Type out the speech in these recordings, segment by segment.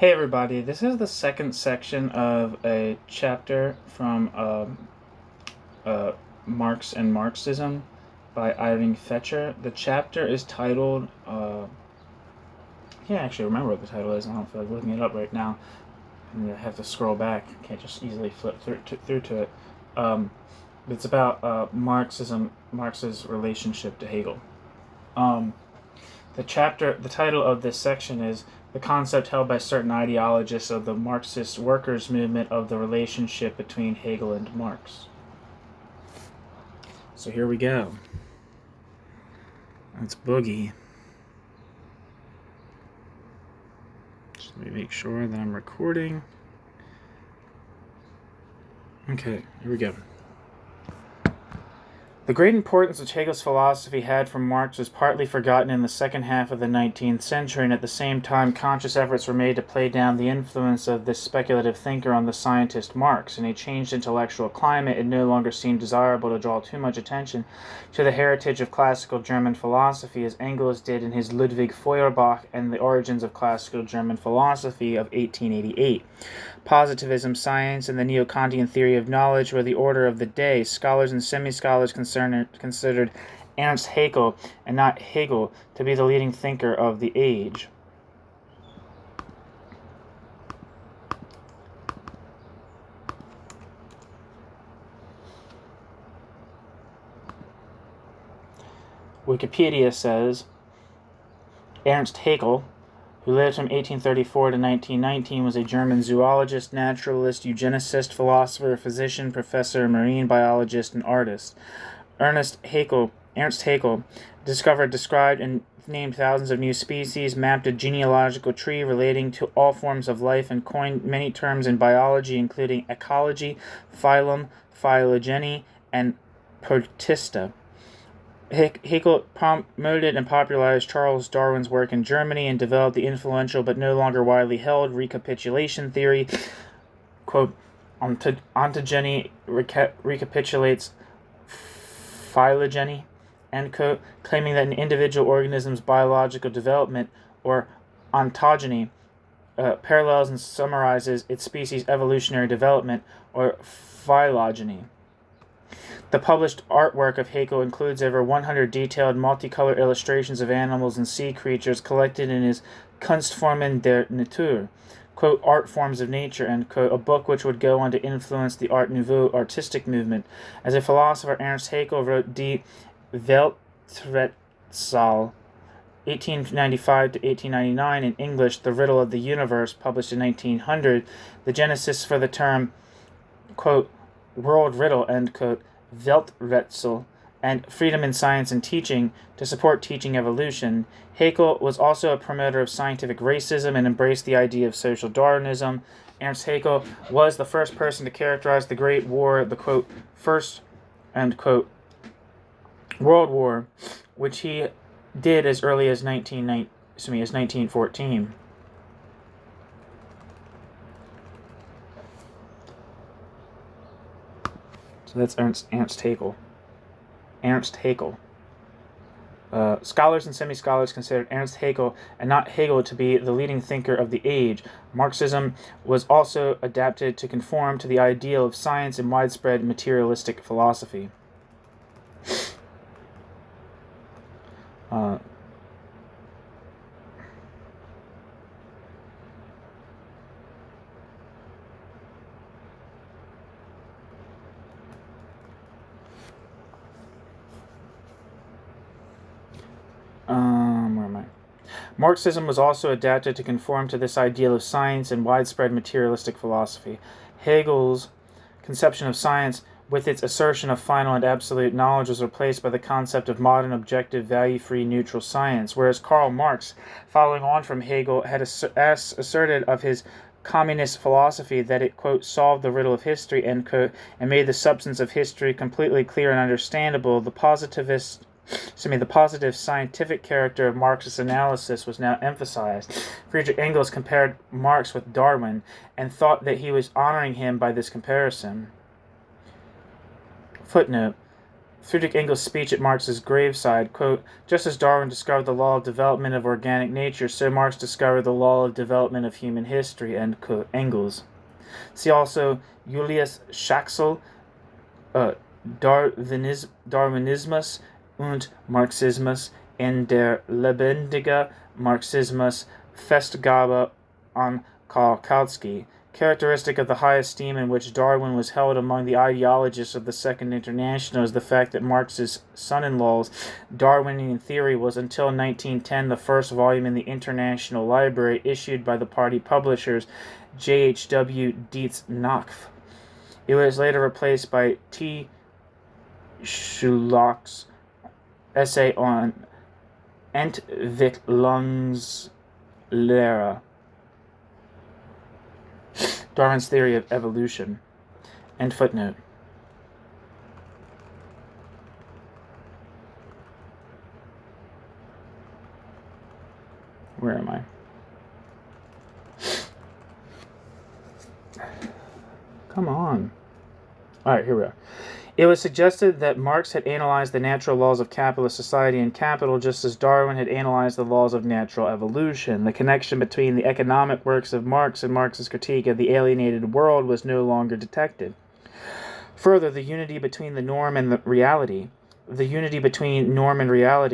Hey everybody, this is the second section of a chapter from Marx and Marxism by Iring Fetscher. The chapter is titled, I can't actually remember what the title is. I don't feel like looking it up right now. I have to scroll back. I can't just easily flip through to it. It's about Marx's relationship to Hegel. The title of this section is the concept held by certain ideologists of the Marxist workers' movement of the relationship between Hegel and Marx. So here we go. Let's boogie. Just let me make sure that I'm recording. Okay, here we go. The great importance which Hegel's philosophy had for Marx was partly forgotten in the second half of the 19th century, and at the same time conscious efforts were made to play down the influence of this speculative thinker on the scientist Marx. In a changed intellectual climate, it no longer seemed desirable to draw too much attention to the heritage of classical German philosophy, as Engels did in his Ludwig Feuerbach and the Origins of Classical German Philosophy of 1888. Positivism, science, and the neo-Kantian theory of knowledge were the order of the day. Scholars and semi-scholars considered Ernst Haeckel and not Hegel to be the leading thinker of the age. Wikipedia says Ernst Haeckel, who lived from 1834 to 1919, was a German zoologist, naturalist, eugenicist, philosopher, physician, professor, marine biologist, and artist. Ernst Haeckel discovered, described, and named thousands of new species, mapped a genealogical tree relating to all forms of life, and coined many terms in biology, including ecology, phylum, phylogeny, and protista. Hegel promoted and popularized Charles Darwin's work in Germany and developed the influential but no longer widely held recapitulation theory. Quote, ontogeny recapitulates phylogeny, end quote, claiming that an individual organism's biological development, or ontogeny, parallels and summarizes its species' evolutionary development, or phylogeny. The published artwork of Hegel includes over 100 detailed, multicolored illustrations of animals and sea creatures collected in his Kunstformen der Natur, quote, art forms of nature, end quote, a book which would go on to influence the Art Nouveau artistic movement. As a philosopher, Ernst Haeckel wrote Die Welträtsel, 1895 to 1899, in English, The Riddle of the Universe, published in 1900, the genesis for the term, quote, world riddle, end quote, Welträtsel, and freedom in science and teaching to support teaching evolution. Haeckel was also a promoter of scientific racism and embraced the idea of social Darwinism. Ernst Haeckel was the first person to characterize the Great War, the quote, first, end quote, World War, which he did as early as 1914. So that's Ernst Haeckel. Ernst Haeckel. Scholars and semi-scholars considered Ernst Haeckel and not Hegel to be the leading thinker of the age. Marxism was also adapted to conform to the ideal of science and widespread materialistic philosophy. Where am I? Marxism was also adapted to conform to this ideal of science and widespread materialistic philosophy. Hegel's conception of science, with its assertion of final and absolute knowledge, was replaced by the concept of modern, objective, value-free, neutral science, whereas Karl Marx, following on from Hegel, had asserted of his communist philosophy that it, quote, solved the riddle of history, end quote, and made the substance of history completely clear and understandable. The positive scientific character of Marxist analysis was now emphasized. Friedrich Engels compared Marx with Darwin and thought that he was honoring him by this comparison. Footnote. Friedrich Engels' speech at Marx's graveside, quote, "Just as Darwin discovered the law of development of organic nature, so Marx discovered the law of development of human history," end quote. Engels. See also Julius Schaxel, Darwinismus und Marxismus in der lebendige Marxismus, Festgabe an Karl Kautsky. Characteristic of the high esteem in which Darwin was held among the ideologists of the Second International is the fact that Marx's son-in-law's Darwinian theory was until 1910 the first volume in the International Library issued by the party publishers J.H.W. Dietz Napf. It was later replaced by T. Schulock's essay on Entwicklungslehre, Darwin's theory of evolution. End footnote. Where am I? Come on. All right, here we are. It was suggested that Marx had analyzed the natural laws of capitalist society and capital just as Darwin had analyzed the laws of natural evolution. The connection between the economic works of Marx and Marx's critique of the alienated world was no longer detected. Further, the unity between the norm and the reality,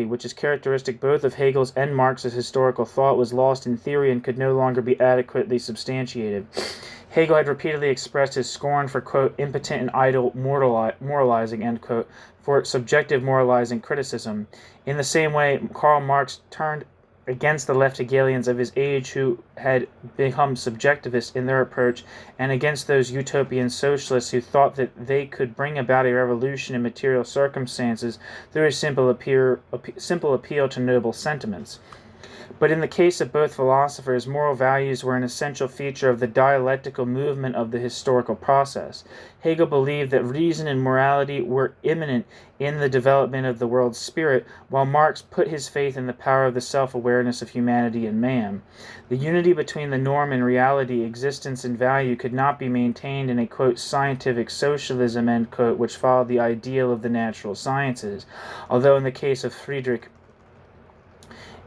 which is characteristic both of Hegel's and Marx's historical thought, was lost in theory and could no longer be adequately substantiated. Hegel had repeatedly expressed his scorn for, quote, impotent and idle moralizing, end quote, for subjective moralizing criticism. In the same way, Karl Marx turned against the left Hegelians of his age who had become subjectivists in their approach, and against those utopian socialists who thought that they could bring about a revolution in material circumstances through a simple appeal to noble sentiments. But in the case of both philosophers, moral values were an essential feature of the dialectical movement of the historical process. Hegel believed that reason and morality were immanent in the development of the world's spirit, while Marx put his faith in the power of the self-awareness of humanity and man. The unity between the norm and reality, existence and value, could not be maintained in a, quote, scientific socialism, end quote, which followed the ideal of the natural sciences, although in the case of Friedrich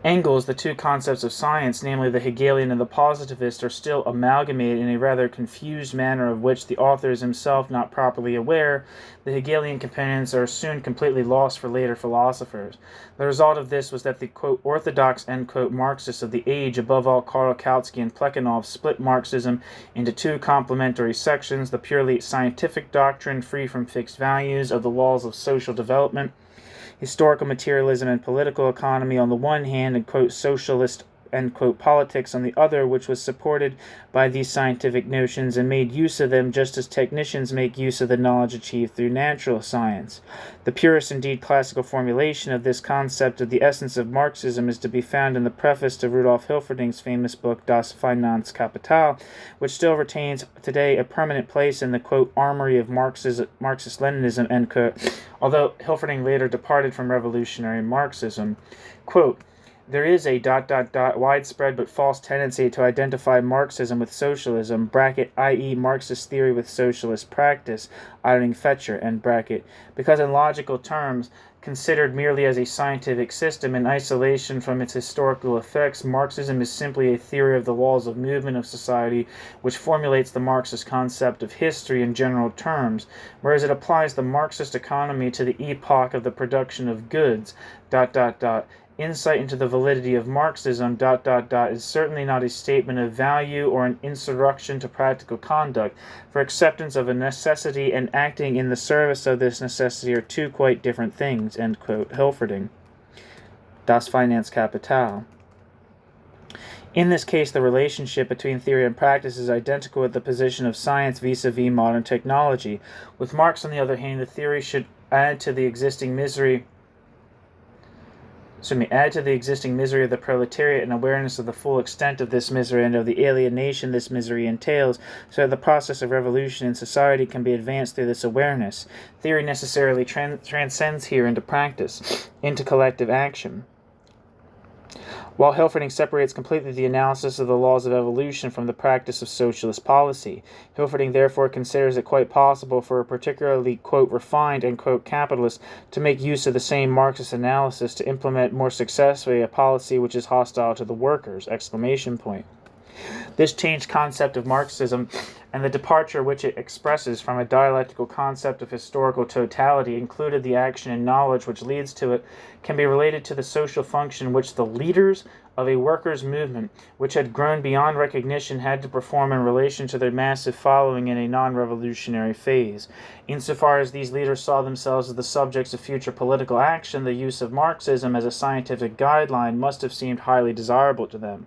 Engels, the two concepts of science, namely the Hegelian and the positivist, are still amalgamated in a rather confused manner of which the author is himself not properly aware. The Hegelian components are soon completely lost for later philosophers. The result of this was that the, quote, orthodox, end quote, Marxists of the age, above all Karl Kautsky and Plekhanov, split Marxism into two complementary sections: the purely scientific doctrine, free from fixed values, of the laws of social development, historical materialism and political economy on the one hand, and, quote, socialist, end quote, politics on the other, which was supported by these scientific notions and made use of them just as technicians make use of the knowledge achieved through natural science. The purest, indeed classical formulation of this concept of the essence of Marxism is to be found in the preface to Rudolf Hilferding's famous book Das Finanzkapital, which still retains today a permanent place in the, quote, armory of Marxist-Leninism, end quote, although Hilferding later departed from revolutionary Marxism. Quote, "There is a ... widespread but false tendency to identify Marxism with socialism, i.e. Marxist theory with socialist practice, Iring Fetscher, end bracket, because in logical terms, considered merely as a scientific system in isolation from its historical effects, Marxism is simply a theory of the laws of movement of society which formulates the Marxist concept of history in general terms, whereas it applies the Marxist economy to the epoch of the production of goods, ... Insight into the validity of Marxism, ... is certainly not a statement of value or an introduction to practical conduct, for acceptance of a necessity and acting in the service of this necessity are two quite different things," end quote. Hilferding. Das Finanzkapital. In this case, the relationship between theory and practice is identical with the position of science vis-a-vis modern technology. With Marx, on the other hand, the theory should add to the existing misery of the proletariat and awareness of the full extent of this misery and of the alienation this misery entails, so that the process of revolution in society can be advanced through this awareness. Theory necessarily transcends here into practice, into collective action. while Hilferding separates completely the analysis of the laws of evolution from the practice of socialist policy. Hilferding therefore considers it quite possible for a particularly, quote, refined, end quote, capitalist to make use of the same Marxist analysis to implement more successfully a policy which is hostile to the workers, exclamation point. This changed concept of Marxism and the departure which it expresses from a dialectical concept of historical totality, included the action and knowledge which leads to it, can be related to the social function which the leaders of a workers' movement, which had grown beyond recognition, had to perform in relation to their massive following in a non-revolutionary phase. Insofar as these leaders saw themselves as the subjects of future political action, the use of Marxism as a scientific guideline must have seemed highly desirable to them.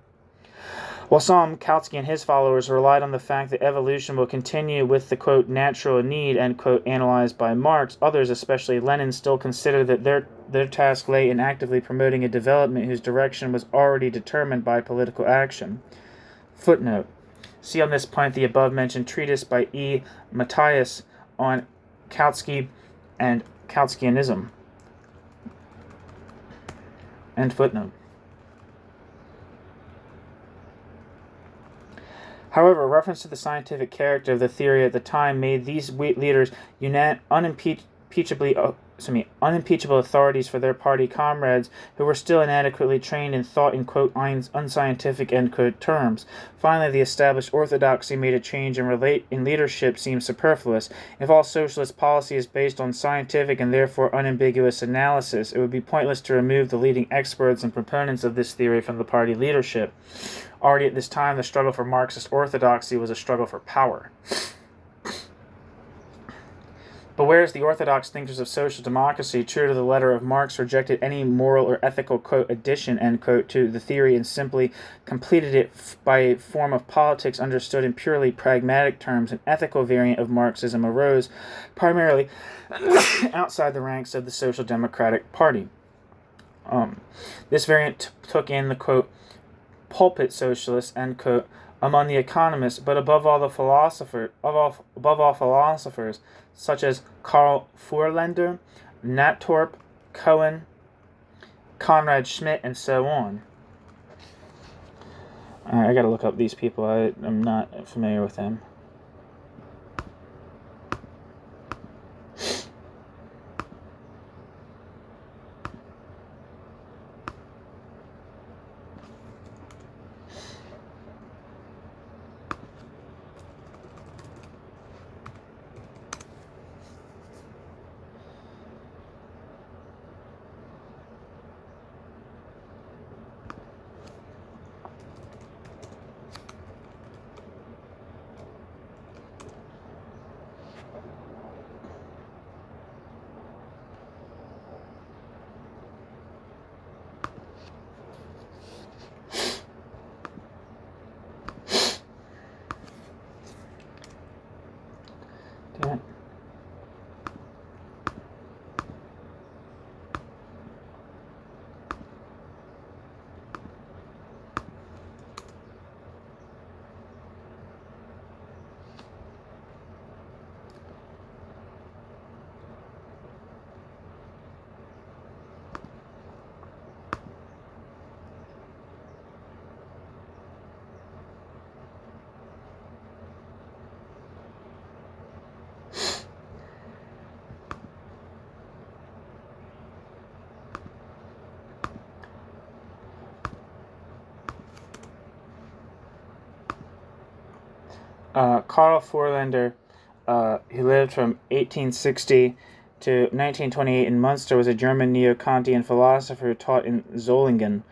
While some, Kautsky and his followers, relied on the fact that evolution will continue with the, quote, natural need, end quote, analyzed by Marx, others, especially Lenin, still considered that their task lay in actively promoting a development whose direction was already determined by political action. Footnote. See on this point the above-mentioned treatise by E. Matthias on Kautsky and Kautskyanism. End footnote. However, reference to the scientific character of the theory at the time made these leaders unimpeachable authorities for their party comrades who were still inadequately trained and thought in, quote, unscientific, end quote, terms. Finally, the established orthodoxy made a change in leadership seem superfluous. If all socialist policy is based on scientific and therefore unambiguous analysis, it would be pointless to remove the leading experts and proponents of this theory from the party leadership. Already at this time, the struggle for Marxist orthodoxy was a struggle for power. But whereas the orthodox thinkers of social democracy, true to the letter of Marx, rejected any moral or ethical, quote, addition, end quote, to the theory and simply completed it by a form of politics understood in purely pragmatic terms, an ethical variant of Marxism arose primarily outside the ranks of the Social Democratic Party. This variant took in the, quote, pulpit socialists, end quote, among the economists, but above all philosophers, such as Karl Vorländer, Nathorp, Cohen, Conrad Schmidt, and so on. I gotta look up these people. I'm not familiar with them. Damn it. Karl Vorländer, he lived from 1860 to 1928 in Munster, was a German neo-Kantian philosopher who taught in Solingen.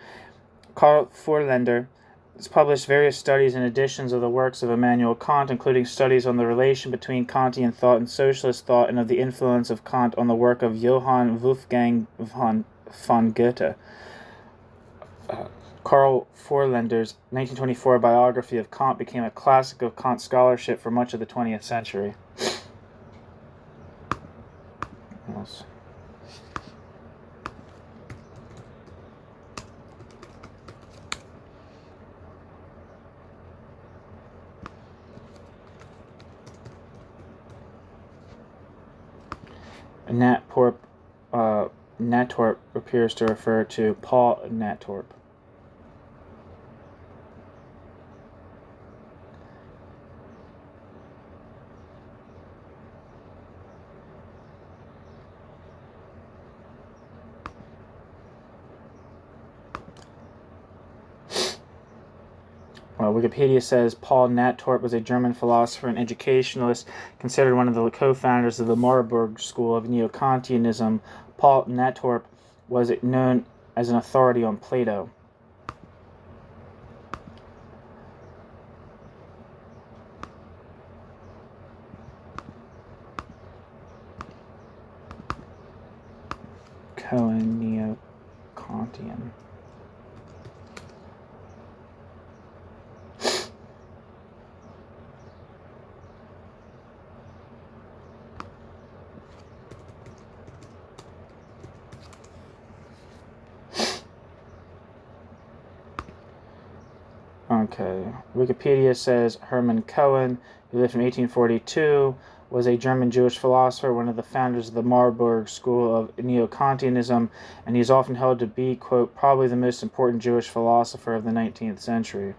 Karl Vorländer has published various studies and editions of the works of Immanuel Kant, including studies on the relation between Kantian thought and socialist thought, and of the influence of Kant on the work of Johann Wolfgang von Goethe. Karl Vorländer's 1924 biography of Kant became a classic of Kant scholarship for much of the 20th century. Yes. Nathorp appears to refer to Paul Nathorp. Wikipedia says Paul Natorp was a German philosopher and educationalist, considered one of the co-founders of the Marburg School of Neo-Kantianism. Paul Natorp was known as an authority on Plato. Cohen, Neo-Kantian. Okay, Wikipedia says Hermann Cohen, who lived from 1842, was a German Jewish philosopher, one of the founders of the Marburg School of Neo-Kantianism, and he is often held to be, quote, probably the most important Jewish philosopher of the 19th century.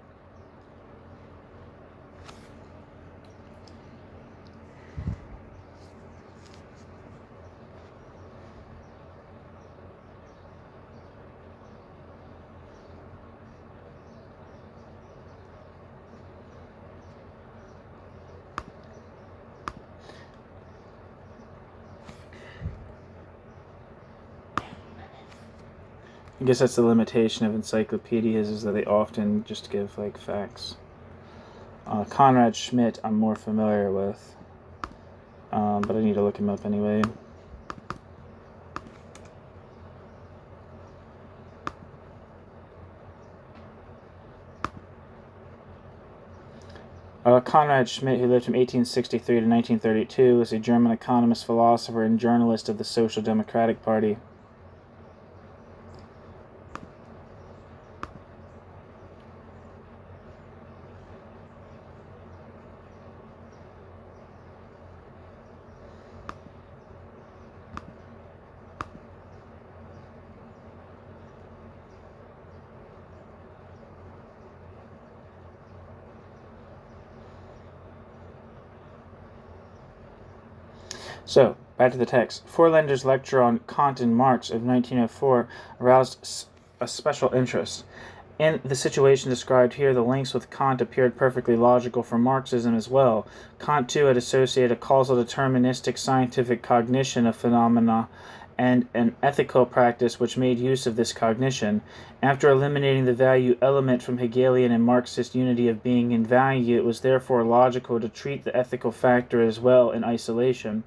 I guess that's the limitation of encyclopedias, is that they often just give, like, facts. Conrad Schmidt I'm more familiar with, but I need to look him up anyway. Conrad Schmidt, who lived from 1863 to 1932, was a German economist, philosopher, and journalist of the Social Democratic Party. So, back to the text. Forlander's lecture on Kant and Marx of 1904 aroused a special interest. In the situation described here, the links with Kant appeared perfectly logical for Marxism as well. Kant, too, had associated a causal deterministic scientific cognition of phenomena and an ethical practice which made use of this cognition. After eliminating the value element from Hegelian and Marxist unity of being and value, it was therefore logical to treat the ethical factor as well in isolation.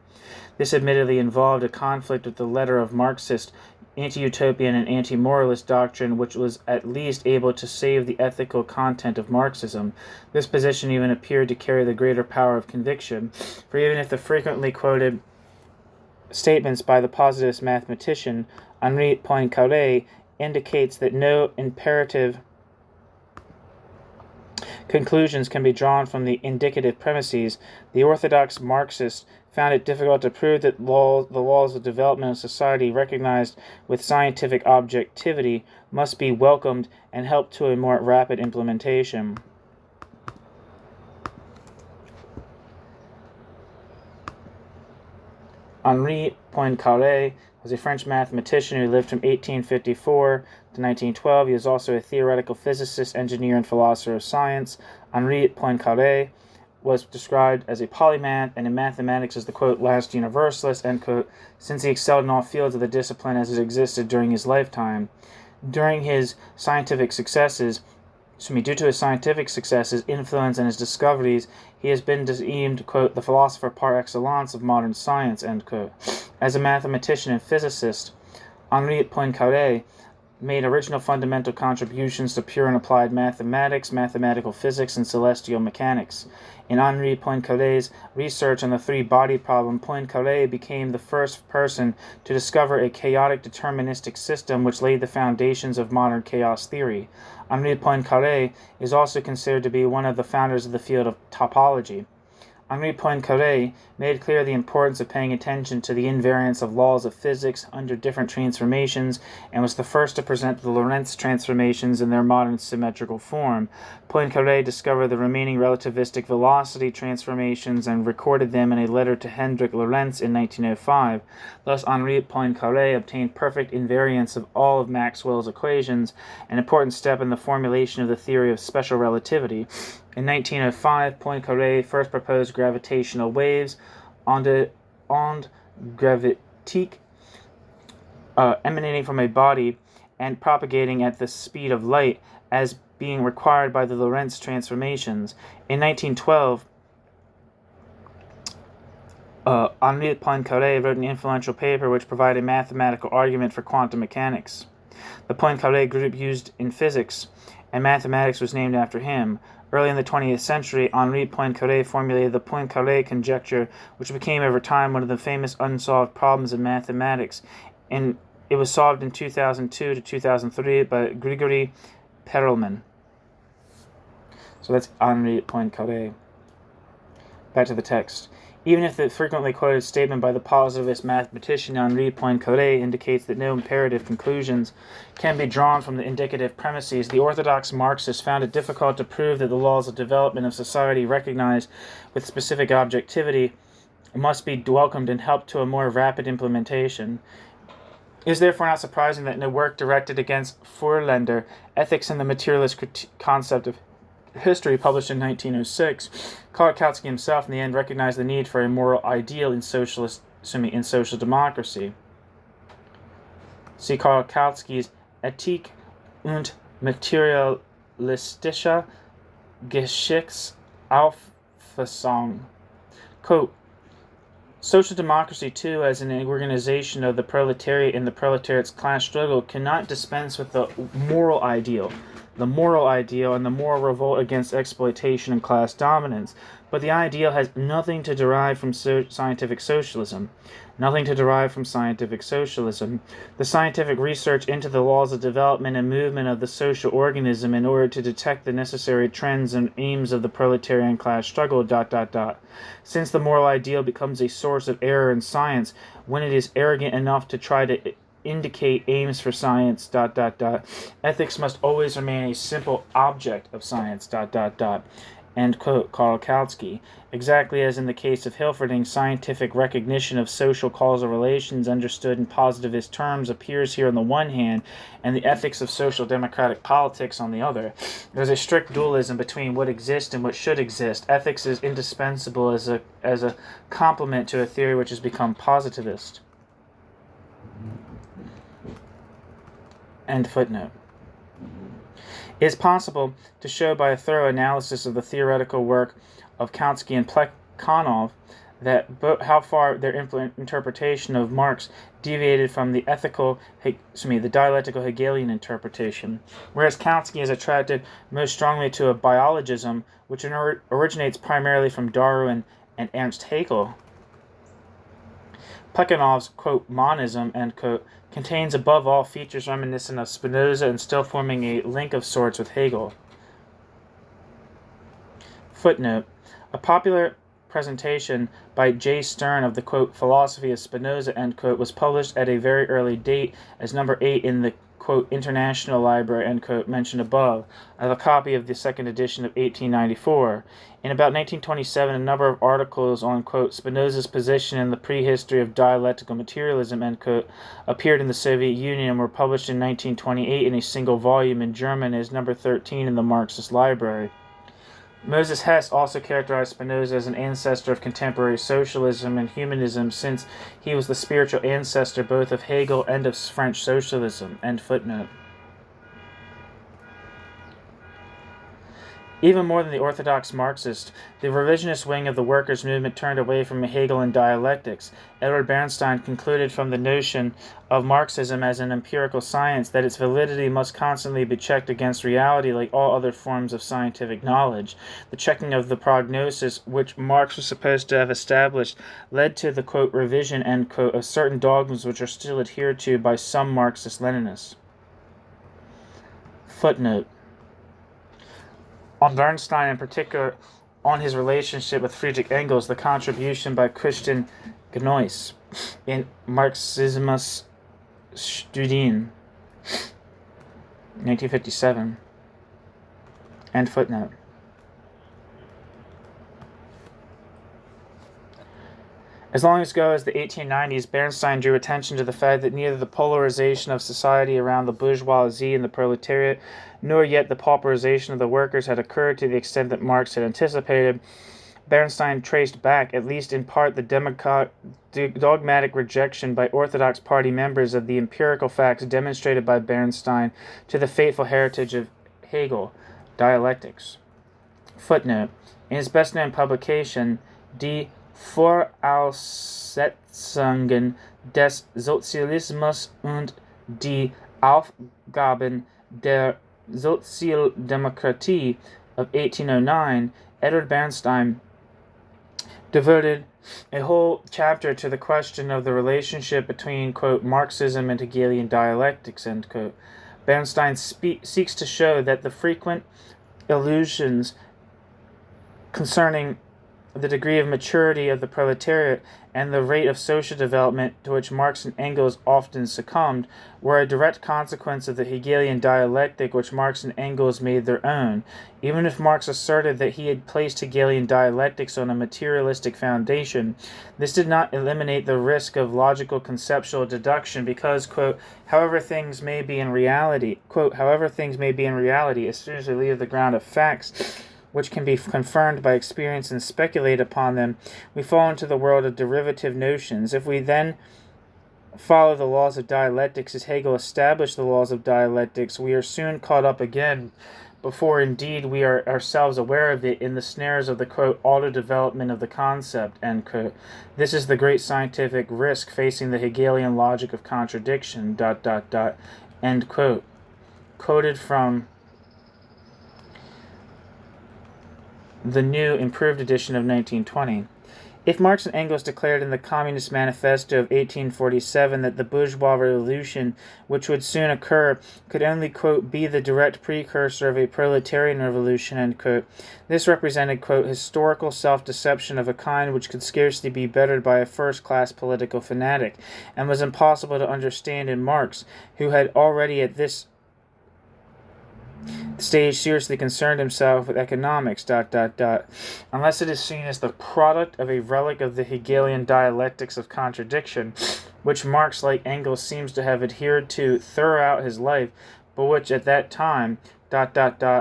This admittedly involved a conflict with the letter of Marxist anti-utopian and anti-moralist doctrine, which was at least able to save the ethical content of Marxism. This position even appeared to carry the greater power of conviction, for even if the frequently quoted statements by the positivist mathematician Henri Poincaré indicates that no imperative conclusions can be drawn from the indicative premises, the orthodox Marxist found it difficult to prove that the laws of development of society recognized with scientific objectivity must be welcomed and help to a more rapid implementation. Henri Poincaré was a French mathematician who lived from 1854 to 1912. He was also a theoretical physicist, engineer, and philosopher of science. Henri Poincaré was described as a polymath, and in mathematics as the, quote, last universalist, end quote, since he excelled in all fields of the discipline as it existed during his lifetime. Due to his scientific successes, influence, and his discoveries, he has been deemed, quote, the philosopher par excellence of modern science, end quote. As a mathematician and physicist, Henri Poincaré made original fundamental contributions to pure and applied mathematics, mathematical physics, and celestial mechanics. In Henri Poincaré's research on the three-body problem, Poincaré became the first person to discover a chaotic deterministic system which laid the foundations of modern chaos theory. Henri Poincaré is also considered to be one of the founders of the field of topology. Henri Poincaré made clear the importance of paying attention to the invariance of laws of physics under different transformations, and was the first to present the Lorentz transformations in their modern symmetrical form. Poincaré discovered the remaining relativistic velocity transformations and recorded them in a letter to Hendrik Lorentz in 1905. Thus, Henri Poincaré obtained perfect invariance of all of Maxwell's equations, an important step in the formulation of the theory of special relativity. In 1905, Poincaré first proposed gravitational waves, ondes gravitiques, emanating from a body and propagating at the speed of light, as being required by the Lorentz transformations. In 1912, Henri Poincaré wrote an influential paper which provided a mathematical argument for quantum mechanics. The Poincaré group used in physics and mathematics was named after him. Early in the 20th century, Henri Poincaré formulated the Poincaré conjecture, which became over time one of the famous unsolved problems in mathematics, and it was solved in 2002 to 2003 by Grigory Perelman. So that's Henri Poincaré. Back to the text. Even if the frequently quoted statement by the positivist mathematician Henri Poincaré indicates that no imperative conclusions can be drawn from the indicative premises, the orthodox Marxists found it difficult to prove that the laws of development of society recognized with specific objectivity must be welcomed and helped to a more rapid implementation. It is therefore not surprising that in a work directed against Furlander, Ethics and the Materialist Concept of History, published in 1906, Kautsky himself in the end recognized the need for a moral ideal in social democracy. See Kautsky's Ethik und materialistische Geschichtsauffassung. Quote, social democracy, too, as an organization of the proletariat in the proletariat's class struggle, cannot dispense with the moral ideal and the moral revolt against exploitation and class dominance. But the ideal has nothing to derive from scientific socialism. The scientific research into the laws of development and movement of the social organism in order to detect the necessary trends and aims of the proletarian class struggle, ... Since the moral ideal becomes a source of error in science when it is arrogant enough to try to indicate aims for science, ... Ethics must always remain a simple object of science, ... End quote, Karl Kautsky. Exactly as in the case of Hilferding, scientific recognition of social causal relations understood in positivist terms appears here on the one hand, and the ethics of social democratic politics on the other. There is a strict dualism between what exists and what should exist. Ethics is indispensable as a complement to a theory which has become positivist. End footnote. It is possible to show by a thorough analysis of the theoretical work of Kautsky and Plekhanov that how far their interpretation of Marx deviated from the dialectical Hegelian interpretation, whereas Kautsky is attracted most strongly to a biologism which originates primarily from Darwin and Ernst Haeckel. Plekhanov's, quote, monism, end quote, contains above all features reminiscent of Spinoza and still forming a link of sorts with Hegel. Footnote. A popular presentation by J. Stern of the, quote, philosophy of Spinoza, end quote, was published at a very early date as number 8 in the, quote, International Library, end quote, mentioned above. I have a copy of the second edition of 1894. In about 1927, a number of articles on, quote, Spinoza's position in the prehistory of dialectical materialism, end quote, appeared in the Soviet Union and were published in 1928 in a single volume in German as number 13 in the Marxist Library. Moses Hess also characterized Spinoza as an ancestor of contemporary socialism and humanism, since he was the spiritual ancestor both of Hegel and of French socialism. End footnote. Even more than the orthodox Marxist, the revisionist wing of the workers' movement turned away from Hegel and dialectics. Edward Bernstein concluded from the notion of Marxism as an empirical science that its validity must constantly be checked against reality like all other forms of scientific knowledge. The checking of the prognosis, which Marx was supposed to have established, led to the, quote, revision, end quote, of certain dogmas which are still adhered to by some Marxist-Leninists. Footnote. On Bernstein in particular, on his relationship with Friedrich Engels, the contribution by Christian Gnois in Marxismus Studien, 1957. End footnote. As long ago as the 1890s, Bernstein drew attention to the fact that neither the polarization of society around the bourgeoisie and the proletariat, nor yet the pauperization of the workers had occurred to the extent that Marx had anticipated. Bernstein traced back, at least in part, the dogmatic rejection by Orthodox Party members of the empirical facts demonstrated by Bernstein to the fateful heritage of Hegel, Dialectics. Footnote. In his best-known publication, Die Voraussetzungen des Sozialismus und die Aufgaben der Sozialdemokratie of 1809, Edward Bernstein devoted a whole chapter to the question of the relationship between, quote, Marxism and Hegelian dialectics, end quote. Bernstein seeks to show that the frequent illusions concerning the degree of maturity of the proletariat and the rate of social development to which Marx and Engels often succumbed were a direct consequence of the Hegelian dialectic which Marx and Engels made their own. Even if Marx asserted that he had placed Hegelian dialectics on a materialistic foundation, this did not eliminate the risk of logical conceptual deduction because, quote, however things may be in reality, as soon as they leave the ground of facts, which can be confirmed by experience and speculate upon them, we fall into the world of derivative notions. If we then follow the laws of dialectics as Hegel established the laws of dialectics, we are soon caught up again, before indeed we are ourselves aware of it, in the snares of the, quote, auto-development of the concept, end quote. This is the great scientific risk facing the Hegelian logic of contradiction, ... end quote. Quoted from the new, improved edition of 1920. If Marx and Engels declared in the Communist Manifesto of 1847 that the bourgeois revolution, which would soon occur, could only, quote, be the direct precursor of a proletarian revolution, end quote, this represented, quote, historical self-deception of a kind which could scarcely be bettered by a first-class political fanatic, and was impossible to understand in Marx, who had already at this stage seriously concerned himself with economics, ... unless it is seen as the product of a relic of the Hegelian dialectics of contradiction, which Marx, like Engels, seems to have adhered to throughout his life, but which at that time, ...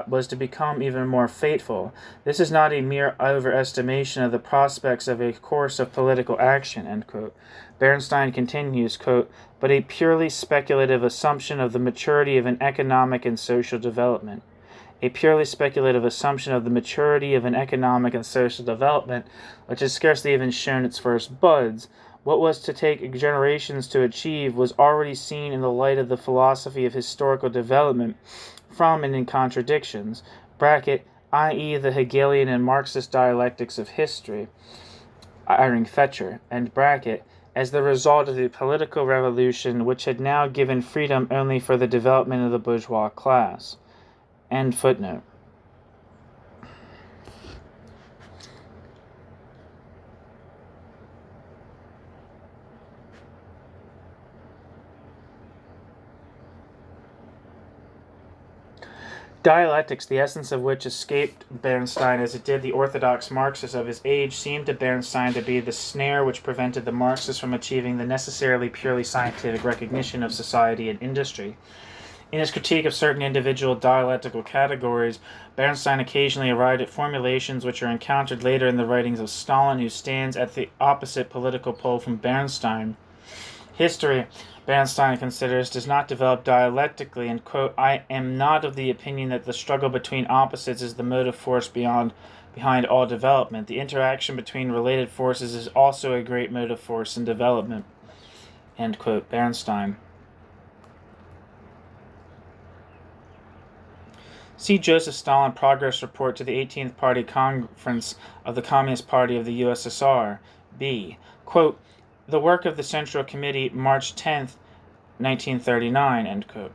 was to become even more fateful. This is not a mere overestimation of the prospects of a course of political action, end quote. Bernstein continues, quote, but a purely speculative assumption of the maturity of an economic and social development. A purely speculative assumption of the maturity of an economic and social development, which has scarcely even shown its first buds. What was to take generations to achieve was already seen in the light of the philosophy of historical development from and in contradictions, i.e. the Hegelian and Marxist dialectics of history, Iring Fetscher, and as the result of the political revolution which had now given freedom only for the development of the bourgeois class. End footnote. Dialectics, the essence of which escaped Bernstein as it did the orthodox Marxists of his age, seemed to Bernstein to be the snare which prevented the Marxists from achieving the necessarily purely scientific recognition of society and industry. In his critique of certain individual dialectical categories, Bernstein occasionally arrived at formulations which are encountered later in the writings of Stalin, who stands at the opposite political pole from Bernstein. History, Bernstein considers, does not develop dialectically, and, quote, I am not of the opinion that the struggle between opposites is the motive force behind all development. The interaction between related forces is also a great motive force in development, end quote, Bernstein. See Joseph Stalin Progress Report to the 18th Party Conference of the Communist Party of the USSR. B. Quote, the work of the Central Committee, March 10th, 1939, end quote.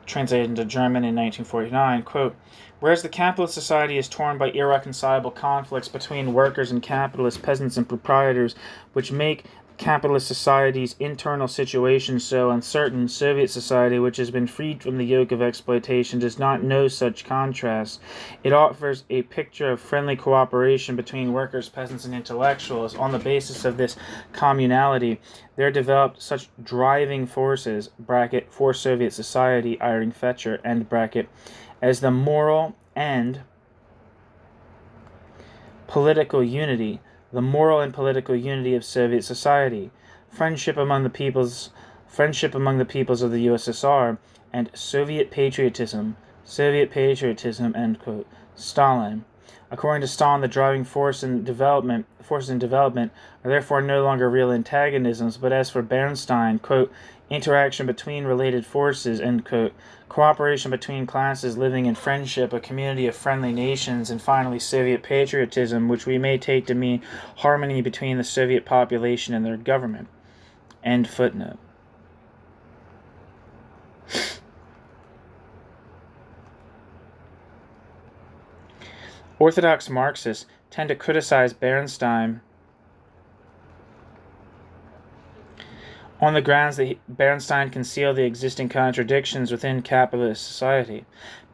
translated into German in 1949, quote, "Whereas the capitalist society is torn by irreconcilable conflicts between workers and capitalists, peasants and proprietors, which make capitalist society's internal situation so uncertain, Soviet society, which has been freed from the yoke of exploitation, does not know such contrasts. It offers a picture of friendly cooperation between workers, peasants, and intellectuals. On the basis of this communality, there developed such driving forces, bracket, for Soviet society, Iring, Fetscher, end bracket, as the moral and political unity, the moral and political unity of Soviet society, friendship among the peoples of the USSR, and Soviet patriotism, end quote. Stalin. According to Stalin, the driving forces in development are therefore no longer real antagonisms, but as for Bernstein, quote, interaction between related forces, end quote, cooperation between classes living in friendship, a community of friendly nations, and finally Soviet patriotism, which we may take to mean harmony between the Soviet population and their government. End footnote. Orthodox Marxists tend to criticize Bernstein on the grounds that Bernstein concealed the existing contradictions within capitalist society.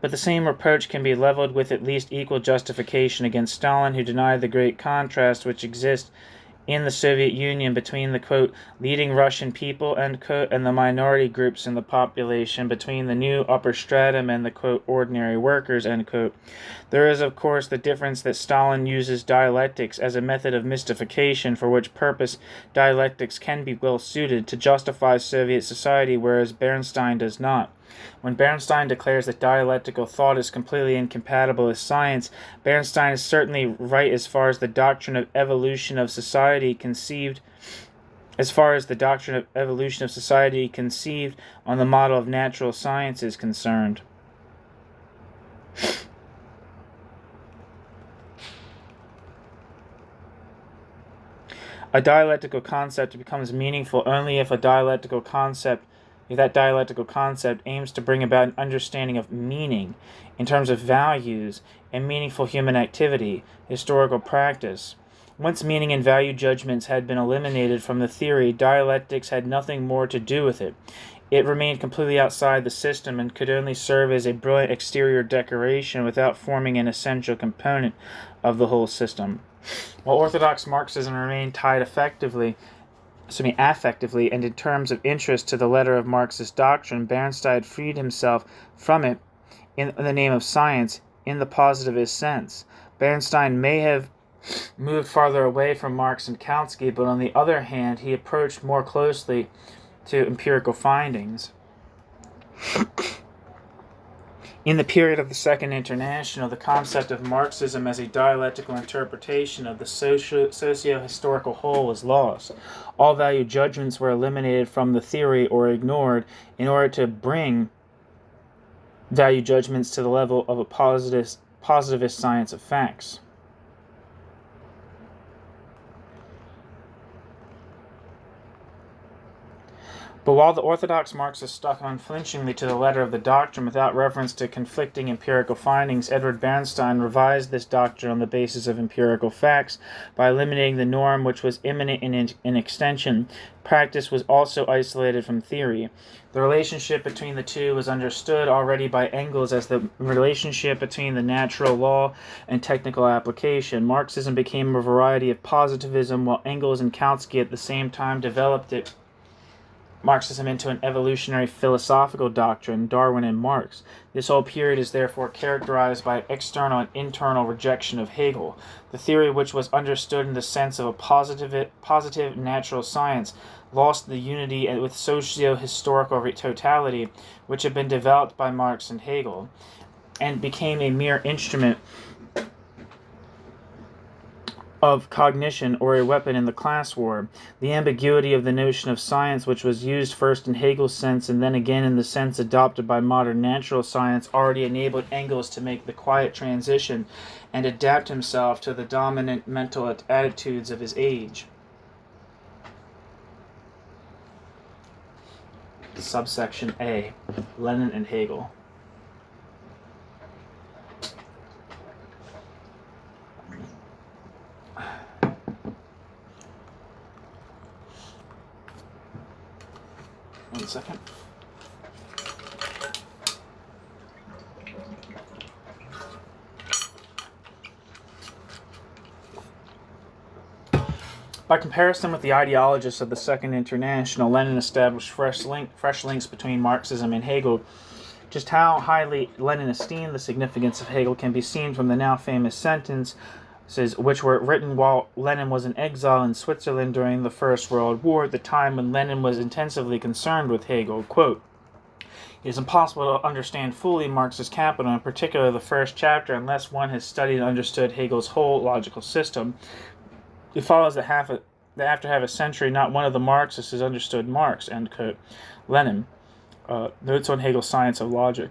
But the same reproach can be leveled with at least equal justification against Stalin, who denied the great contrast which exists in the Soviet Union between the, quote, leading Russian people, end quote, and the minority groups in the population, between the new upper stratum and the, quote, ordinary workers, end quote. There is, of course, the difference that Stalin uses dialectics as a method of mystification, for which purpose dialectics can be well suited to justify Soviet society, whereas Bernstein does not. When Bernstein declares that dialectical thought is completely incompatible with science, Bernstein is certainly right as far as the doctrine of evolution of society conceived on the model of natural science is concerned. A dialectical concept becomes meaningful only if that dialectical concept aims to bring about an understanding of meaning in terms of values and meaningful human activity, historical practice. Once meaning and value judgments had been eliminated from the theory, dialectics had nothing more to do with it. It remained completely outside the system and could only serve as a brilliant exterior decoration without forming an essential component of the whole system. While Orthodox Marxism remained tied affectively and in terms of interest to the letter of Marxist doctrine, Bernstein freed himself from it in the name of science in the positivist sense. Bernstein may have moved farther away from Marx and Kautsky, but on the other hand, he approached more closely to empirical findings. In the period of the Second International, the concept of Marxism as a dialectical interpretation of the socio-historical whole was lost. All value judgments were eliminated from the theory or ignored in order to bring value judgments to the level of a positivist science of facts. But while the Orthodox Marxists stuck unflinchingly to the letter of the doctrine without reference to conflicting empirical findings, Edward Bernstein revised this doctrine on the basis of empirical facts by eliminating the norm which was immanent in extension. Practice was also isolated from theory. The relationship between the two was understood already by Engels as the relationship between the natural law and technical application. Marxism became a variety of positivism, while Engels and Kautsky at the same time developed Marxism into an evolutionary philosophical doctrine, Darwin and Marx. This whole period is therefore characterized by external and internal rejection of Hegel. The theory, which was understood in the sense of a positive natural science, lost the unity with socio-historical totality which had been developed by Marx and Hegel, and became a mere instrument of cognition or a weapon in the class war. The ambiguity of the notion of science, which was used first in Hegel's sense and then again in the sense adopted by modern natural science, already enabled Engels to make the quiet transition and adapt himself to the dominant mental attitudes of his age. Subsection A, Lenin and Hegel. One second. By comparison with the ideologists of the Second International, Lenin established fresh links between Marxism and Hegel. Just how highly Lenin esteemed the significance of Hegel can be seen from the now famous sentences which were written while Lenin was in exile in Switzerland during the First World War, at the time when Lenin was intensively concerned with Hegel. Quote, "It is impossible to understand fully Marx's Capital, in particular the first chapter, unless one has studied and understood Hegel's whole logical system. It follows that after half a century, not one of the Marxists has understood Marx." End quote. Lenin, Notes on Hegel's Science of Logic.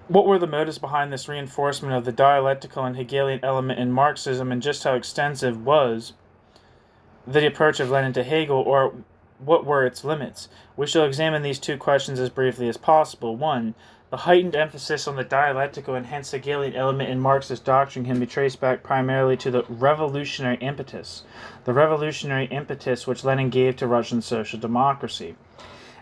What were the motives behind this reinforcement of the dialectical and Hegelian element in Marxism, and just how extensive was the approach of Lenin to Hegel, or what were its limits? We shall examine these two questions as briefly as possible. 1. The heightened emphasis on the dialectical and hence Hegelian element in Marxist doctrine can be traced back primarily to the revolutionary impetus which Lenin gave to Russian social democracy.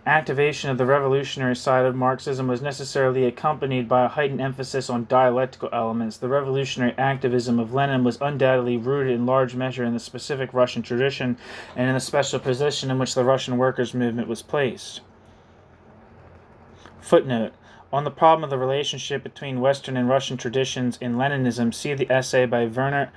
Activation of the revolutionary side of Marxism was necessarily accompanied by a heightened emphasis on dialectical elements. The revolutionary activism of Lenin was undoubtedly rooted in large measure in the specific Russian tradition and in the special position in which the Russian workers' movement was placed. Footnote. On the problem of the relationship between Western and Russian traditions in Leninism, see the essay by Werner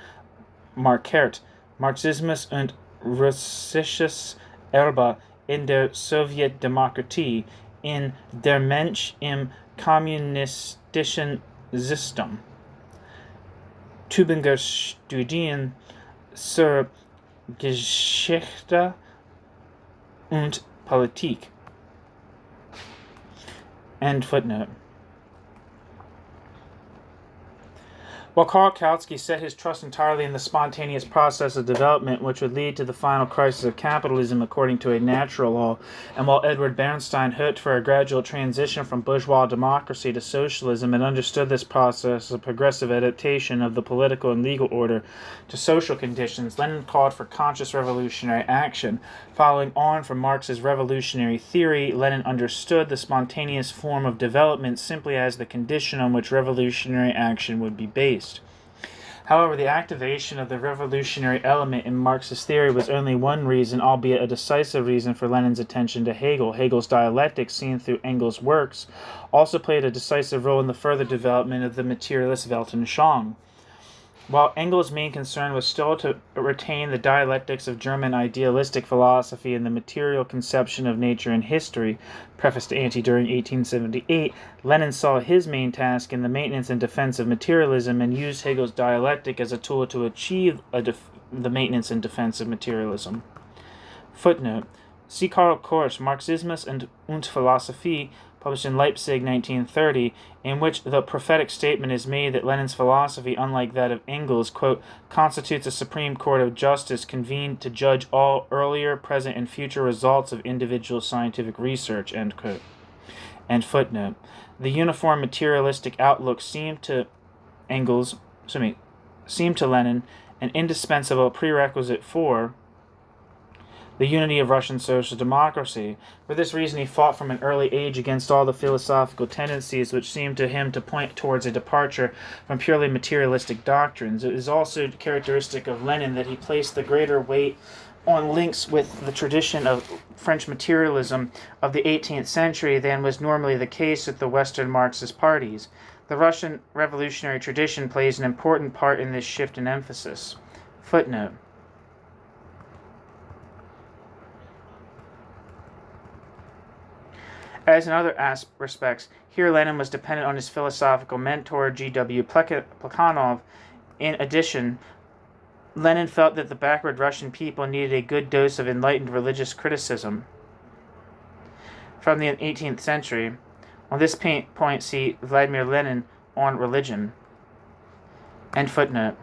Marquardt, Marxismus und russisches Erbe in der Sowjetdemokratie, in Der Mensch im kommunistischen System. Tübinger Studien zur Geschichte und Politik. End footnote. While Karl Kautsky set his trust entirely in the spontaneous process of development which would lead to the final crisis of capitalism according to a natural law, and while Edward Bernstein hoped for a gradual transition from bourgeois democracy to socialism and understood this process as a progressive adaptation of the political and legal order to social conditions, Lenin called for conscious revolutionary action. Following on from Marx's revolutionary theory, Lenin understood the spontaneous form of development simply as the condition on which revolutionary action would be based. However, the activation of the revolutionary element in Marxist theory was only one reason, albeit a decisive reason, for Lenin's attention to Hegel. Hegel's dialectics, seen through Engels' works, also played a decisive role in the further development of the materialist Weltanschauung. While Engels' main concern was still to retain the dialectics of German idealistic philosophy and the material conception of nature and history, prefaced to Ante during 1878, Lenin saw his main task in the maintenance and defense of materialism and used Hegel's dialectic as a tool to achieve the maintenance and defense of materialism. Footnote. See Karl Korsch, Marxismus und Philosophie, published in Leipzig 1930, in which the prophetic statement is made that Lenin's philosophy, unlike that of Engels, quote, constitutes a supreme court of justice convened to judge all earlier, present, and future results of individual scientific research, end quote. And footnote. The uniform materialistic outlook seemed to Lenin an indispensable prerequisite for the unity of Russian social democracy. For this reason, he fought from an early age against all the philosophical tendencies which seemed to him to point towards a departure from purely materialistic doctrines. It is also characteristic of Lenin that he placed the greater weight on links with the tradition of French materialism of the 18th century than was normally the case with the Western Marxist parties. The Russian revolutionary tradition plays an important part in this shift in emphasis. Footnote. As in other respects, here Lenin was dependent on his philosophical mentor, G.W. Plekhanov. In addition, Lenin felt that the backward Russian people needed a good dose of enlightened religious criticism from the 18th century. On this point, see Vladimir Lenin on religion. End footnote.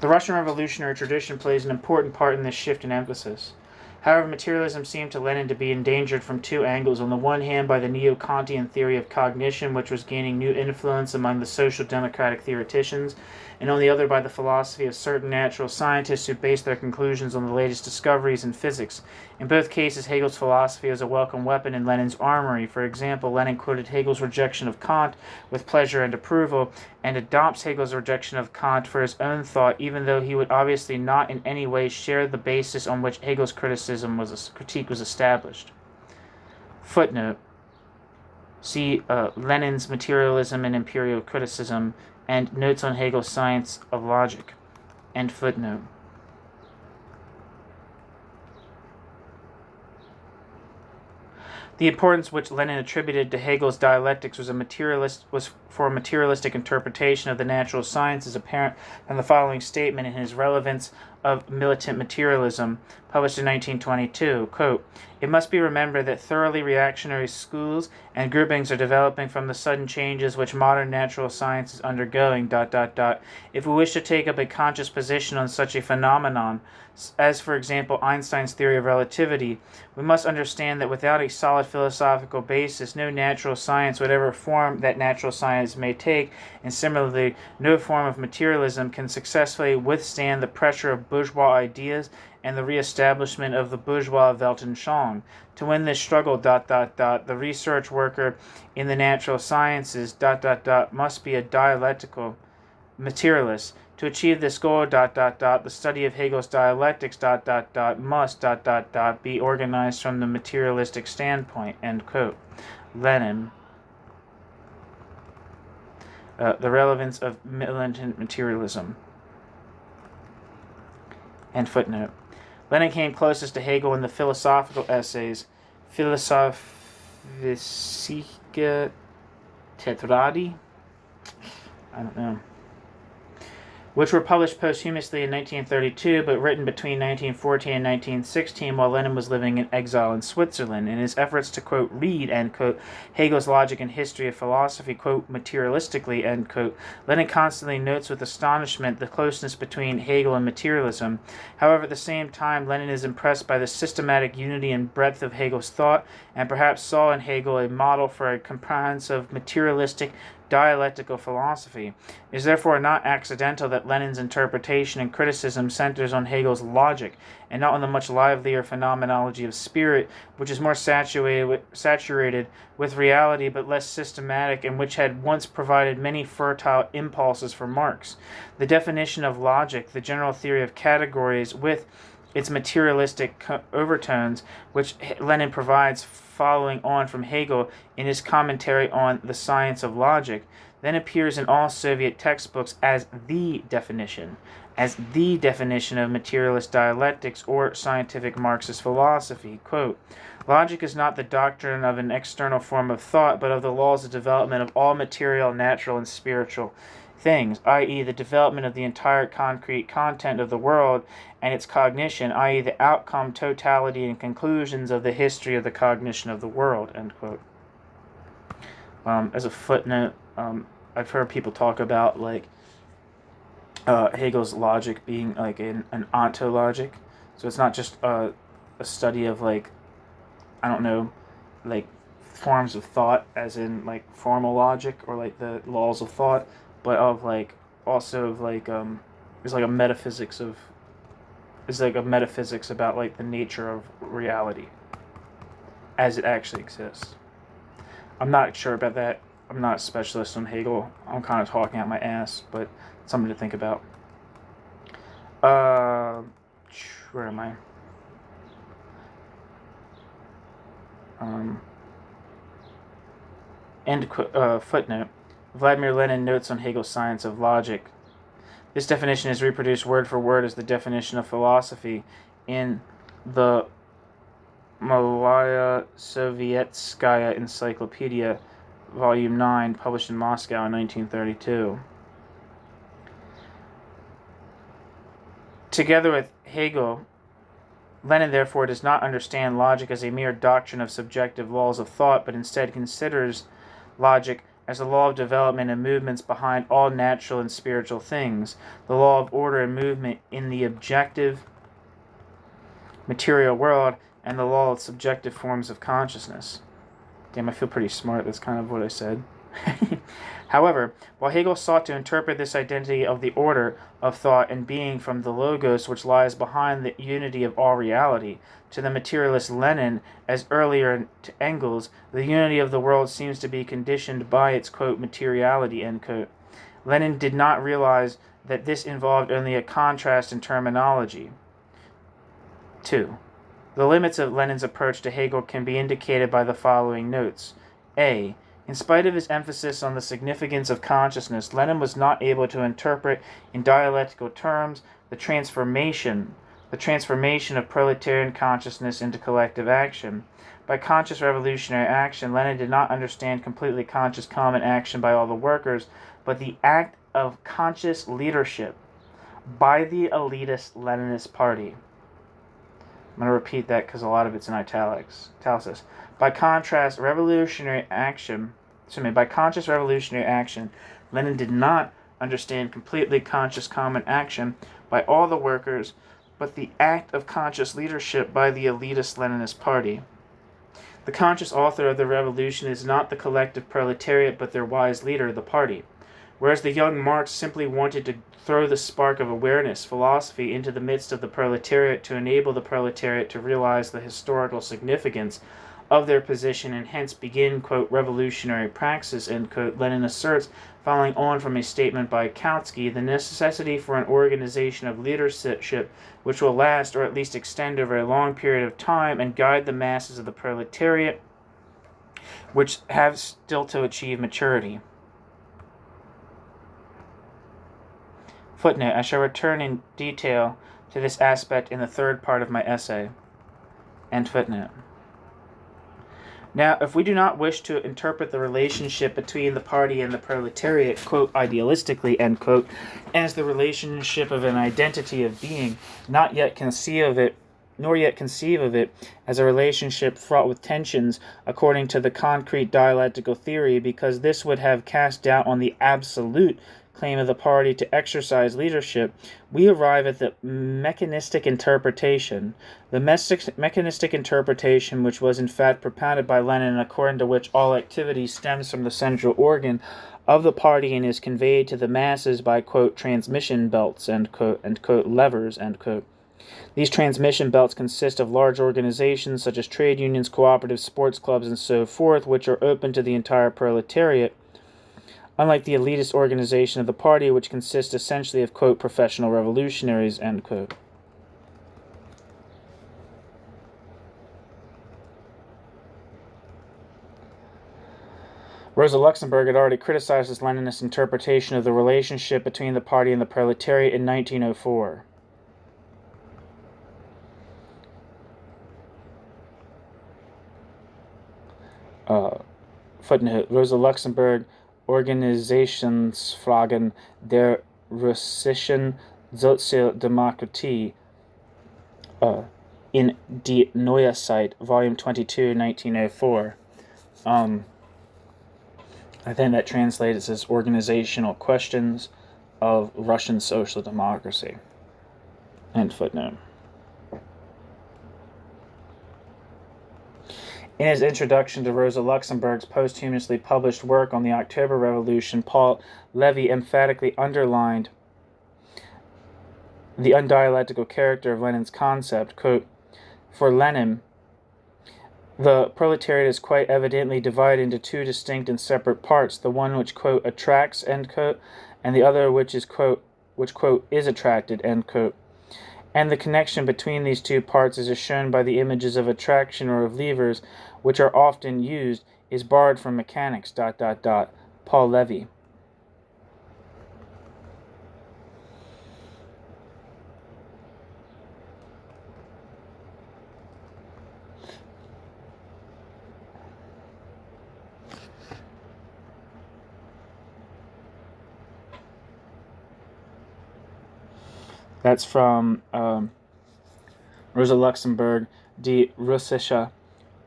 The Russian revolutionary tradition plays an important part in this shift in emphasis. However, materialism seemed to Lenin to be endangered from two angles. On the one hand, by the neo-Kantian theory of cognition, which was gaining new influence among the social democratic theoreticians, and on the other by the philosophy of certain natural scientists who based their conclusions on the latest discoveries in physics. In both cases, Hegel's philosophy was a welcome weapon in Lenin's armory. For example, Lenin quoted Hegel's rejection of Kant with pleasure and approval, and adopts Hegel's rejection of Kant for his own thought, even though he would obviously not in any way share the basis on which Hegel's critique was established. Footnote. See Lenin's Materialism and Imperial Criticism and Notes on Hegel's Science of Logic. End footnote. The importance which Lenin attributed to Hegel's dialectics was for a materialistic interpretation of the natural sciences apparent from the following statement in his Relevance of Militant Materialism, published in 1922. Quote, "It must be remembered that thoroughly reactionary schools and groupings are developing from the sudden changes which modern natural science is undergoing, ... If we wish to take up a conscious position on such a phenomenon, as for example Einstein's theory of relativity, we must understand that without a solid philosophical basis, no natural science, whatever form that natural science may take, and similarly, no form of materialism can successfully withstand the pressure of bourgeois ideas and the re-establishment of the bourgeois Weltanschauung. To win this struggle, ... the research worker in the natural sciences, ... must be a dialectical materialist. To achieve this goal, ... the study of Hegel's dialectics, ... must ... be organized from the materialistic standpoint." End quote. Lenin. The Relevance of Militant Materialism. End footnote. Lenin came closest to Hegel in the philosophical essays Philosophische Tetradi, I don't know, which were published posthumously in 1932 but written between 1914 and 1916 while Lenin was living in exile in Switzerland. In his efforts to, quote, read, end quote, Hegel's Logic and History of Philosophy, quote, materialistically, end quote, Lenin constantly notes with astonishment the closeness between Hegel and materialism. However, at the same time, Lenin is impressed by the systematic unity and breadth of Hegel's thought, and perhaps saw in Hegel a model for a comprehensive materialistic dialectical philosophy. It is therefore not accidental that Lenin's interpretation and criticism centers on Hegel's logic, and not on the much livelier phenomenology of spirit, which is more saturated with reality but less systematic, and which had once provided many fertile impulses for Marx. The definition of logic, the general theory of categories with its materialistic overtones, which Lenin provides following on from Hegel in his commentary on the science of logic, then appears in all Soviet textbooks as the definition of materialist dialectics or scientific Marxist philosophy. Quote, "Logic is not the doctrine of an external form of thought, but of the laws of development of all material, natural, and spiritual things, i.e. the development of the entire concrete content of the world and its cognition, i.e. the outcome, totality, and conclusions of the history of the cognition of the world." End quote. As a footnote, I've heard people talk about like Hegel's logic being like an ontologic, so it's not just a study of like, I don't know, like forms of thought as in like formal logic or like the laws of thought, but of like also of like there's like a metaphysics about like the nature of reality as it actually exists. I'm not sure about that. I'm not a specialist on Hegel. I'm kind of talking out my ass, but something to think about. Where am I? Footnote. Vladimir Lenin notes on Hegel's Science of Logic. This definition is reproduced word for word as the definition of philosophy in the Malaya Sovietskaya Encyclopedia, Volume 9, published in Moscow in 1932. Together with Hegel, Lenin therefore does not understand logic as a mere doctrine of subjective laws of thought, but instead considers logic as the law of development and movements behind all natural and spiritual things, the law of order and movement in the objective material world, and the law of subjective forms of consciousness. Damn, I feel pretty smart. That's kind of what I said. However, while Hegel sought to interpret this identity of the order of thought and being from the logos which lies behind the unity of all reality, to the materialist Lenin, as earlier to Engels, the unity of the world seems to be conditioned by its, quote, materiality, end quote. Lenin did not realize that this involved only a contrast in terminology. 2. The limits of Lenin's approach to Hegel can be indicated by the following notes. A. In spite of his emphasis on the significance of consciousness, Lenin was not able to interpret in dialectical terms the transformation of proletarian consciousness into collective action. By conscious revolutionary action, Lenin did not understand completely conscious common action by all the workers, but the act of conscious leadership by the elitist Leninist party. I'm going to repeat that because a lot of it's in italics. By conscious revolutionary action, Lenin did not understand completely conscious common action by all the workers, but the act of conscious leadership by the elitist Leninist party. The conscious author of the revolution is not the collective proletariat, but their wise leader, the party. Whereas the young Marx simply wanted to throw the spark of awareness, philosophy, into the midst of the proletariat to enable the proletariat to realize the historical significance of their position and hence begin, quote, revolutionary praxis, end quote, Lenin asserts, following on from a statement by Kautsky, the necessity for an organization of leadership which will last or at least extend over a long period of time and guide the masses of the proletariat which have still to achieve maturity. Footnote, I shall return in detail to this aspect in the third part of my essay. End footnote. Now, if we do not wish to interpret the relationship between the party and the proletariat, quote, idealistically, end quote, as the relationship of an identity of being, nor yet conceive of it as a relationship fraught with tensions according to the concrete dialectical theory, because this would have cast doubt on the absolute claim of the party to exercise leadership, we arrive at the mechanistic interpretation. The mechanistic interpretation, which was in fact propounded by Lenin, according to which all activity stems from the central organ of the party and is conveyed to the masses by, quote, transmission belts, end quote, levers, end quote. These transmission belts consist of large organizations such as trade unions, cooperatives, sports clubs, and so forth, which are open to the entire proletariat, unlike the elitist organization of the party, which consists essentially of, quote, professional revolutionaries, end quote. Rosa Luxemburg had already criticized this Leninist interpretation of the relationship between the party and the proletariat in 1904. Footnote, Rosa Luxemburg, Organisationsfragen der russischen Sozialdemokratie, in Die Neue Zeit, Volume 22, 1904. I think that translates as Organizational Questions of Russian Social Democracy. End footnote. In his introduction to Rosa Luxemburg's posthumously published work on the October Revolution, Paul Levy emphatically underlined the undialectical character of Lenin's concept. Quote, for Lenin, the proletariat is quite evidently divided into two distinct and separate parts, the one which, quote, attracts, end quote, and the other which is, quote, is attracted, end quote. And the connection between these two parts, as is shown by the images of attraction or of levers, which are often used, is borrowed from mechanics, Paul Levy. That's from Rosa Luxemburg, Die Russische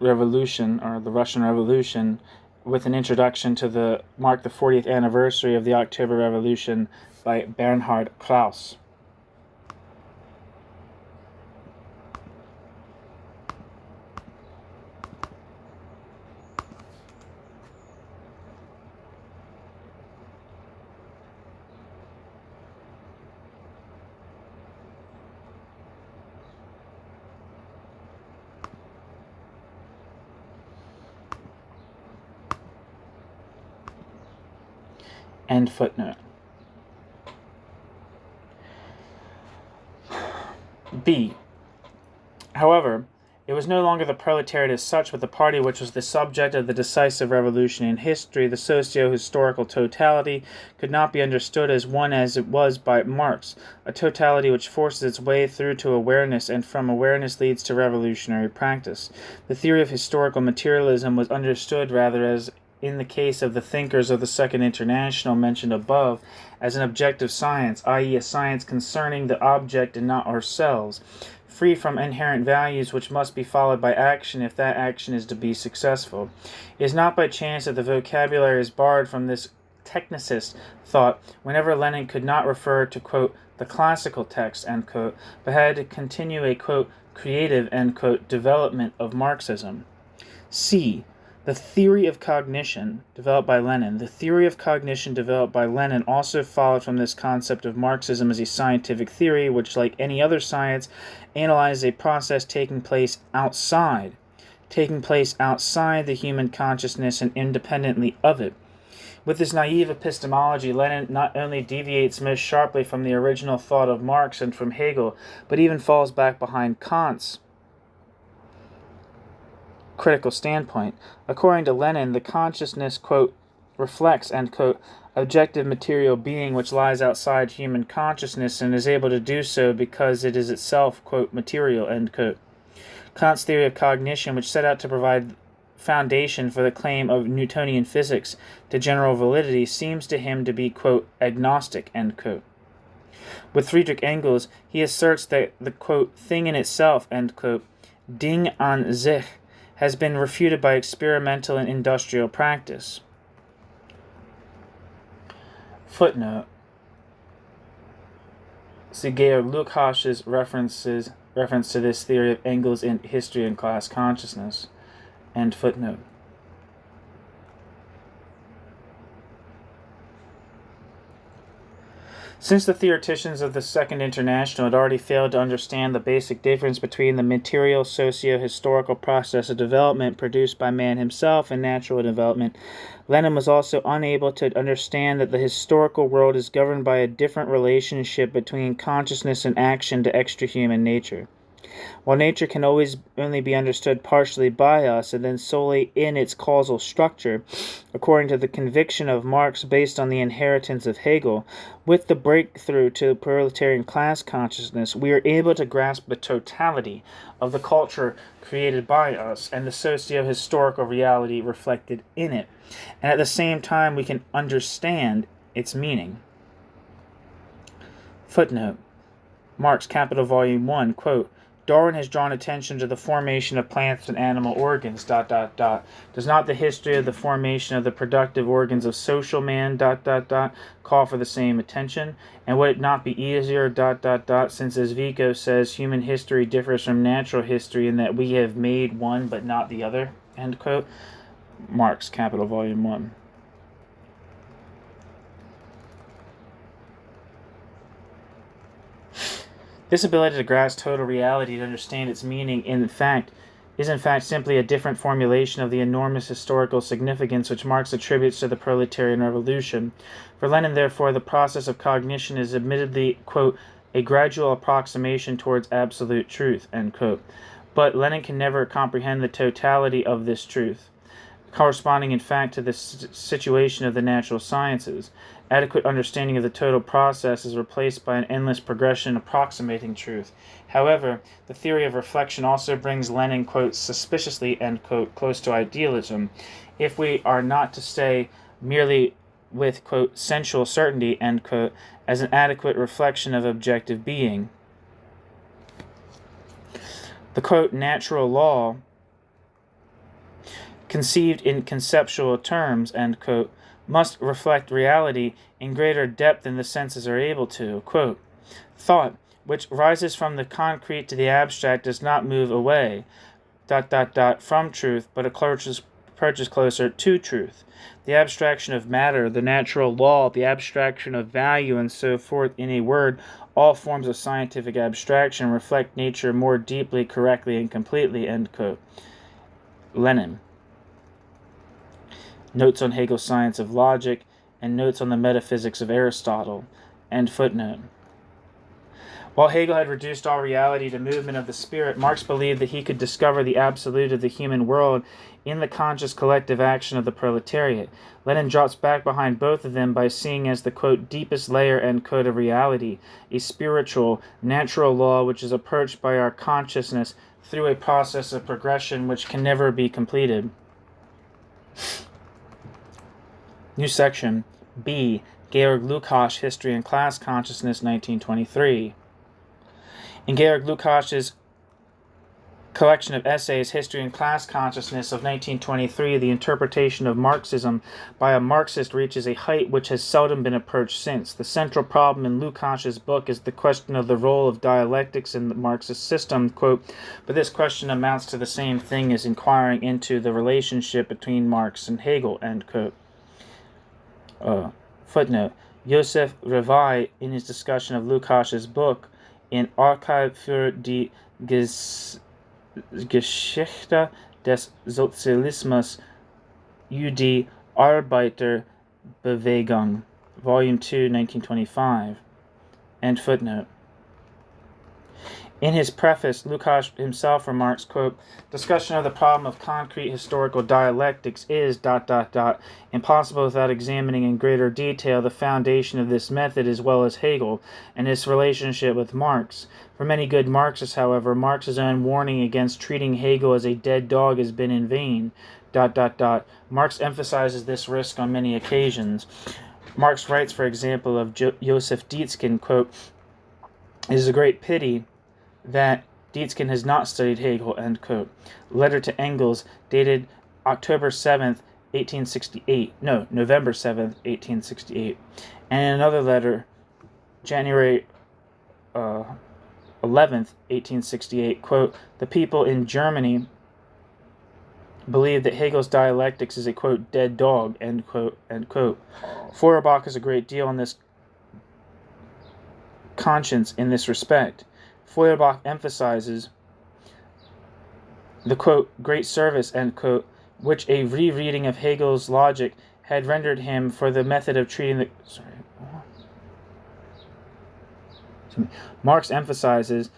Revolution, or the Russian Revolution, with an introduction to mark the 40th anniversary of the October Revolution by Bernhard Klaus. End footnote. B. However, it was no longer the proletariat as such, but the party which was the subject of the decisive revolution in history. The socio-historical totality could not be understood as one as it was by Marx, a totality which forces its way through to awareness and from awareness leads to revolutionary practice. The theory of historical materialism was understood rather as, in the case of the thinkers of the Second International mentioned above, as an objective science, i.e. a science concerning the object and not ourselves, free from inherent values which must be followed by action if that action is to be successful. It is not by chance that the vocabulary is borrowed from this technicist thought whenever Lenin could not refer to, quote, the classical text, end quote, but had to continue a, quote, creative, end quote, development of Marxism. C. The theory of cognition developed by Lenin. The theory of cognition developed by Lenin also followed from this concept of Marxism as a scientific theory, which, like any other science, analyzes a process taking place outside the human consciousness and independently of it. With this naive epistemology, Lenin not only deviates most sharply from the original thought of Marx and from Hegel, but even falls back behind Kant's critical standpoint. According to Lenin, the consciousness, quote, reflects, end quote, objective material being which lies outside human consciousness and is able to do so because it is itself, quote, material, end quote. Kant's theory of cognition, which set out to provide foundation for the claim of Newtonian physics to general validity, seems to him to be, quote, agnostic, end quote. With Friedrich Engels, he asserts that the, quote, thing in itself, end quote, Ding an sich, has been refuted by experimental and industrial practice. Footnote. See Georg Lukács's reference to this theory of Engels in History and Class Consciousness. End footnote. Since the theoreticians of the Second International had already failed to understand the basic difference between the material socio-historical process of development produced by man himself and natural development, Lenin was also unable to understand that the historical world is governed by a different relationship between consciousness and action to extrahuman nature. While nature can always only be understood partially by us and then solely in its causal structure, according to the conviction of Marx based on the inheritance of Hegel, with the breakthrough to proletarian class consciousness, we are able to grasp the totality of the culture created by us and the socio-historical reality reflected in it, and at the same time we can understand its meaning. Footnote. Marx, Capital, Volume 1, quote, Darwin has drawn attention to the formation of plants and animal organs, ... Does not the history of the formation of the productive organs of social man, ... call for the same attention? And would it not be easier, ... since, as Vico says, human history differs from natural history in that we have made one but not the other, end quote? Marx, Capital, Volume 1. This ability to grasp total reality, to understand its meaning, is in fact simply a different formulation of the enormous historical significance which Marx attributes to the proletarian revolution. For Lenin, therefore, the process of cognition is admittedly, quote, a gradual approximation towards absolute truth, end quote. But Lenin can never comprehend the totality of this truth, corresponding in fact to the situation of the natural sciences. Adequate understanding of the total process is replaced by an endless progression approximating truth. However, the theory of reflection also brings Lenin, quote, suspiciously, end quote, close to idealism, if we are not to say merely with, quote, sensual certainty, end quote, as an adequate reflection of objective being. The, quote, natural law conceived in conceptual terms, end quote, must reflect reality in greater depth than the senses are able to. Quote, thought, which rises from the concrete to the abstract, does not move away, from truth, but approaches closer to truth. The abstraction of matter, the natural law, the abstraction of value, and so forth, in a word, all forms of scientific abstraction reflect nature more deeply, correctly, and completely, end quote. Lenin. Notes on Hegel's Science of Logic, and Notes on the Metaphysics of Aristotle, end footnote. While Hegel had reduced all reality to movement of the spirit, Marx believed that he could discover the absolute of the human world in the conscious collective action of the proletariat. Lenin drops back behind both of them by seeing as the, quote, deepest layer, end quote, of reality, a spiritual, natural law which is approached by our consciousness through a process of progression which can never be completed. New section, B, Georg Lukács, History and Class Consciousness, 1923. In Georg Lukács's collection of essays, History and Class Consciousness of 1923, the interpretation of Marxism by a Marxist reaches a height which has seldom been approached since. The central problem in Lukács's book is the question of the role of dialectics in the Marxist system, quote, but this question amounts to the same thing as inquiring into the relationship between Marx and Hegel, end quote. Footnote. Josef Revai, in his discussion of Lukács's book, in Archiv für die Geschichte des Sozialismus UD Arbeiterbewegung, Volume 2, 1925. End footnote. In his preface, Lukács himself remarks, quote, discussion of the problem of concrete historical dialectics is, impossible without examining in greater detail the foundation of this method as well as Hegel and his relationship with Marx. For many good Marxists, however, Marx's own warning against treating Hegel as a dead dog has been in vain, Marx emphasizes this risk on many occasions. Marx writes, for example, of Joseph Dietzken, quote, it is a great pity that Dietzken has not studied Hegel, end quote. Letter to Engels, dated November 7th, 1868. And another letter, January 11th, 1868, quote, the people in Germany believe that Hegel's dialectics is a, quote, dead dog, end quote, end quote. Feuerbach has a great deal on this conscience in this respect. Feuerbach emphasizes the, quote, great service, end quote, which a rereading of Hegel's logic had rendered him for the method of treating the... Marx emphasizes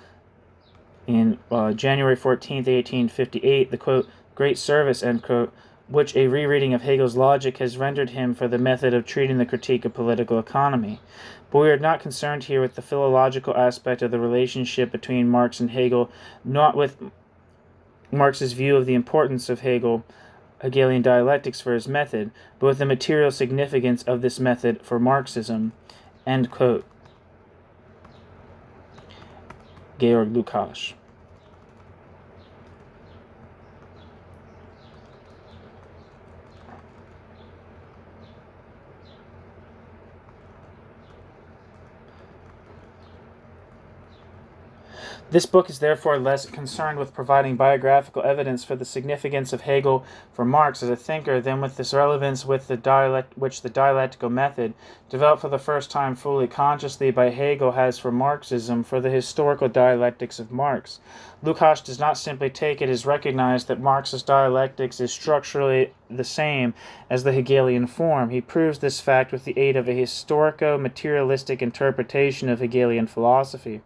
in January 14th, 1858, the, quote, great service, end quote, which a rereading of Hegel's logic has rendered him for the method of treating the critique of political economy. But we are not concerned here with the philological aspect of the relationship between Marx and Hegel, not with Marx's view of the importance of Hegelian dialectics for his method, but with the material significance of this method for Marxism, end quote. Georg Lukács. This book is therefore less concerned with providing biographical evidence for the significance of Hegel for Marx as a thinker than with this relevance with which the dialectical method, developed for the first time fully consciously by Hegel, has for Marxism for the historical dialectics of Marx. Lukács does not simply take it as recognized that Marx's dialectics is structurally the same as the Hegelian form. He proves this fact with the aid of a historico-materialistic interpretation of Hegelian philosophy.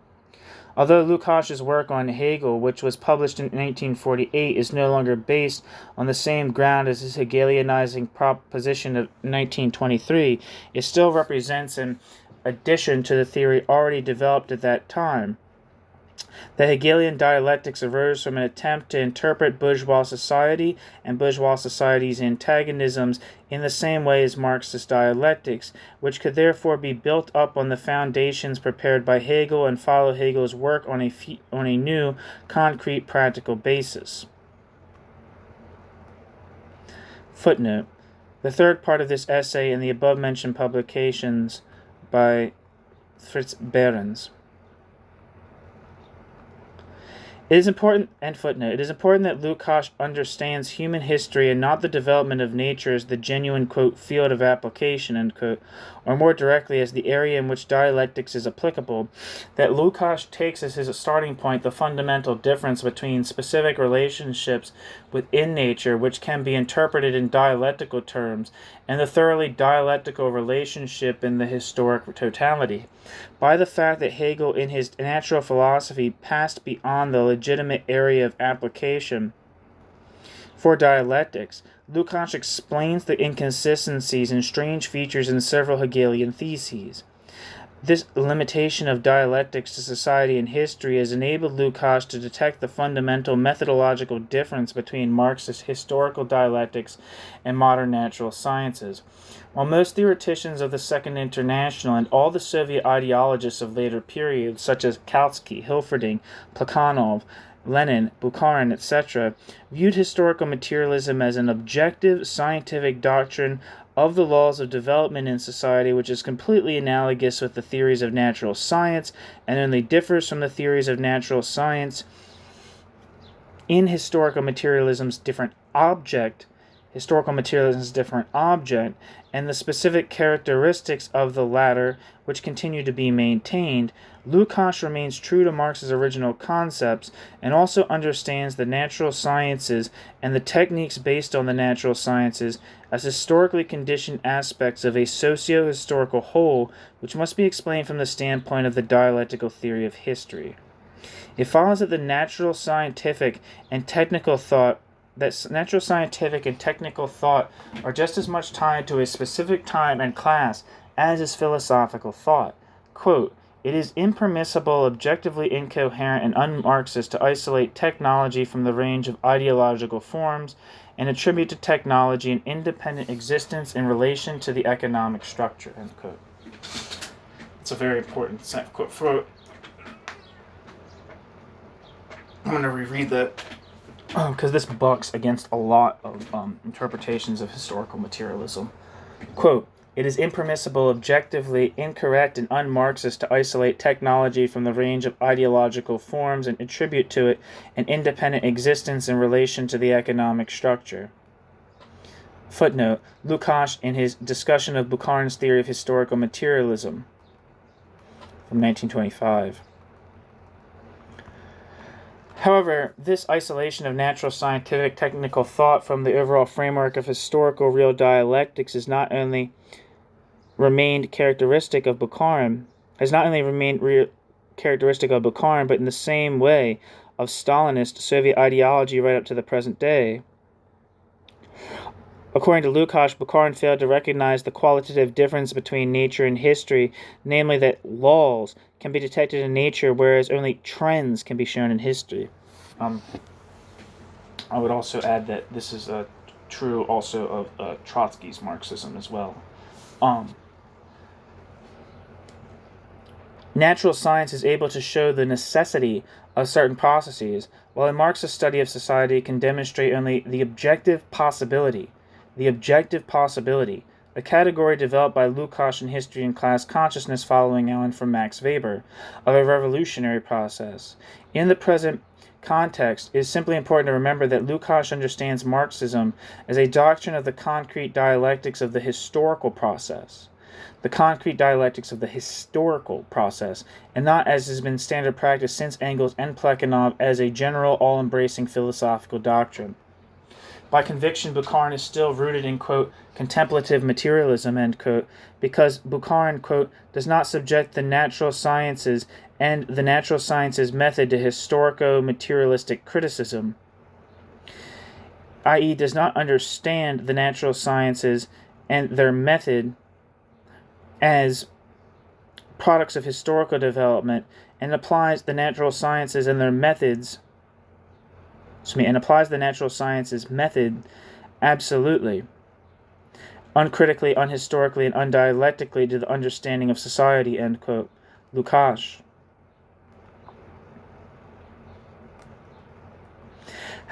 Although Lukács's work on Hegel, which was published in 1948, is no longer based on the same ground as his Hegelianizing proposition of 1923, it still represents an addition to the theory already developed at that time. The Hegelian dialectics arose from an attempt to interpret bourgeois society and bourgeois society's antagonisms in the same way as Marxist dialectics, which could therefore be built up on the foundations prepared by Hegel and follow Hegel's work on a new, concrete, practical basis. Footnote. The third part of this essay in the above-mentioned publications by Fritz Behrens. It is important, end footnote, it is important that Lukács understands human history and not the development of nature as the genuine, quote, field of application, end quote, or more directly as the area in which dialectics is applicable, that Lukács takes as his starting point the fundamental difference between specific relationships within nature, which can be interpreted in dialectical terms, and the thoroughly dialectical relationship in the historic totality. By the fact that Hegel in his natural philosophy passed beyond the legitimate area of application for dialectics, Lukács explains the inconsistencies and strange features in several Hegelian theses. This limitation of dialectics to society and history has enabled Lukács to detect the fundamental methodological difference between Marxist historical dialectics and modern natural sciences. While most theoreticians of the Second International and all the Soviet ideologists of later periods, such as Kautsky, Hilferding, Plekhanov, Lenin, Bukharin, etc., viewed historical materialism as an objective scientific doctrine of the laws of development in society, which is completely analogous with the theories of natural science and only differs from the theories of natural science in historical materialism's different object, and the specific characteristics of the latter, which continue to be maintained. Lukács remains true to Marx's original concepts and also understands the natural sciences and the techniques based on the natural sciences as historically conditioned aspects of a socio-historical whole, which must be explained from the standpoint of the dialectical theory of history. It follows that natural scientific and technical thought are just as much tied to a specific time and class as is philosophical thought. Quote, "It is impermissible, objectively incoherent, and un-Marxist to isolate technology from the range of ideological forms and attribute to technology an independent existence in relation to the economic structure." End quote. It's a very important quote. I'm going to reread that because this bucks against a lot of interpretations of historical materialism. Quote, "It is impermissible, objectively incorrect, and un-Marxist to isolate technology from the range of ideological forms and attribute to it an independent existence in relation to the economic structure." Footnote, Lukács in his discussion of Bukharin's theory of historical materialism from 1925. However, this isolation of natural scientific technical thought from the overall framework of historical real dialectics has not only remained characteristic of Bukharin, but in the same way of Stalinist Soviet ideology right up to the present day. According to Lukács, Bukharin failed to recognize the qualitative difference between nature and history, namely that laws can be detected in nature, whereas only trends can be shown in history. I would also add that this is true also of Trotsky's Marxism as well. Natural science is able to show the necessity of certain processes, while a Marxist study of society can demonstrate only the objective possibility, a category developed by Lukács in History and Class Consciousness following on from Max Weber, of a revolutionary process. In the present context, it is simply important to remember that Lukács understands Marxism as a doctrine of the concrete dialectics of the historical process, and not, as has been standard practice since Engels and Plekhanov, as a general, all-embracing philosophical doctrine. By conviction, Bukharin is still rooted in, quote, contemplative materialism, end quote, because Bukharin, quote, does not subject the natural sciences and the natural sciences method to historico-materialistic criticism, i.e. does not understand the natural sciences and their method as products of historical development, and applies the natural sciences and their methods method absolutely, uncritically, unhistorically, and undialectically to the understanding of society, end quote. Lukács.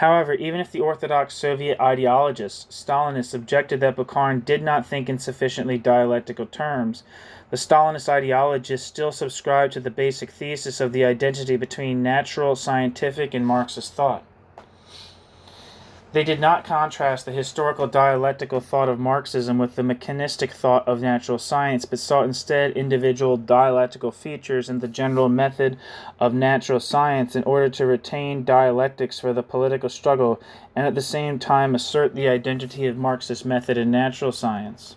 However, even if the Orthodox Soviet ideologists, Stalinists, objected that Bukharin did not think in sufficiently dialectical terms, the Stalinist ideologists still subscribed to the basic thesis of the identity between natural, scientific, and Marxist thought. They did not contrast the historical dialectical thought of Marxism with the mechanistic thought of natural science, but sought instead individual dialectical features in the general method of natural science in order to retain dialectics for the political struggle and at the same time assert the identity of Marxist method in natural science.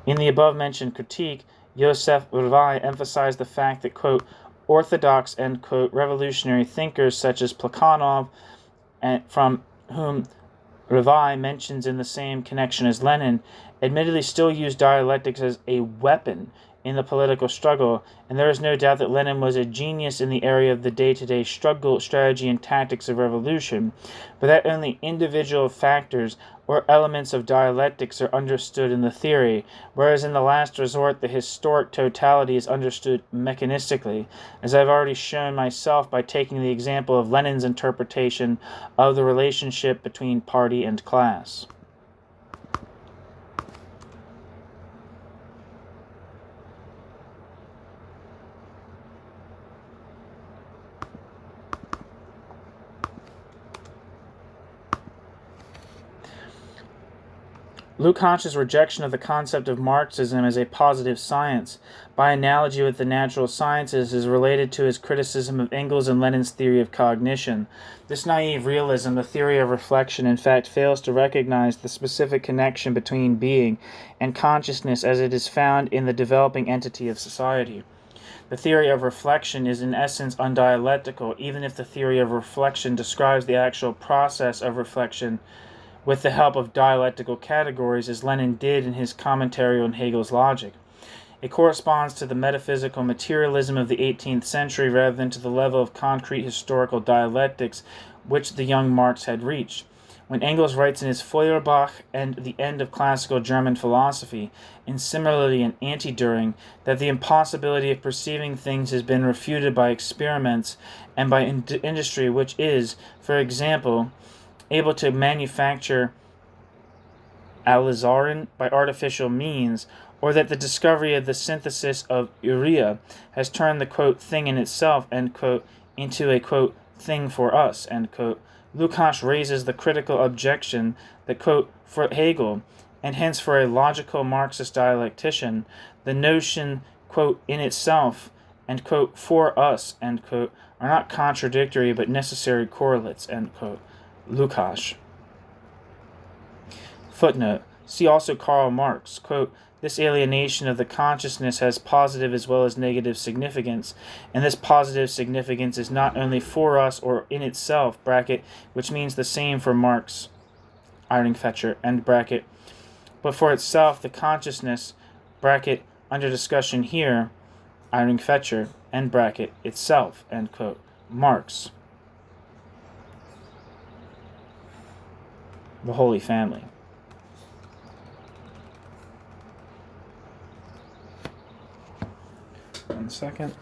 In the above-mentioned critique, Joseph Revai emphasized the fact that, quote, orthodox, end quote, revolutionary thinkers such as Plekhanov, from whom Revai mentions in the same connection as Lenin, admittedly still used dialectics as a weapon in the political struggle, and there is no doubt that Lenin was a genius in the area of the day-to-day struggle, strategy, and tactics of revolution, but that only individual factors or elements of dialectics are understood in the theory, whereas in the last resort the historic totality is understood mechanistically, as I've already shown myself by taking the example of Lenin's interpretation of the relationship between party and class. Lukács's rejection of the concept of Marxism as a positive science, by analogy with the natural sciences, is related to his criticism of Engels and Lenin's theory of cognition. This naive realism, the theory of reflection, in fact fails to recognize the specific connection between being and consciousness as it is found in the developing entity of society. The theory of reflection is in essence undialectical, even if the theory of reflection describes the actual process of reflection with the help of dialectical categories, as Lenin did in his commentary on Hegel's logic. It corresponds to the metaphysical materialism of the 18th century rather than to the level of concrete historical dialectics which the young Marx had reached. When Engels writes in his Feuerbach and the End of Classical German Philosophy, and similarly in Anti-Düring, that the impossibility of perceiving things has been refuted by experiments and by industry which is, for example, able to manufacture alizarin by artificial means, or that the discovery of the synthesis of urea has turned the, quote, thing in itself, end quote, into a, quote, thing for us, end quote, Lukács raises the critical objection that, quote, for Hegel, and hence for a logical Marxist dialectician, the notion, quote, in itself, and, quote, for us, end quote, are not contradictory but necessary correlates, end quote. Lukács. Footnote. See also Karl Marx. Quote, this alienation of the consciousness has positive as well as negative significance, and this positive significance is not only for us or in itself, bracket, which means the same for Marx, Iring Fetscher, end bracket, but for itself, the consciousness, bracket, under discussion here, Iring Fetscher, end bracket, itself, end quote, Marx. The Holy Family. One second.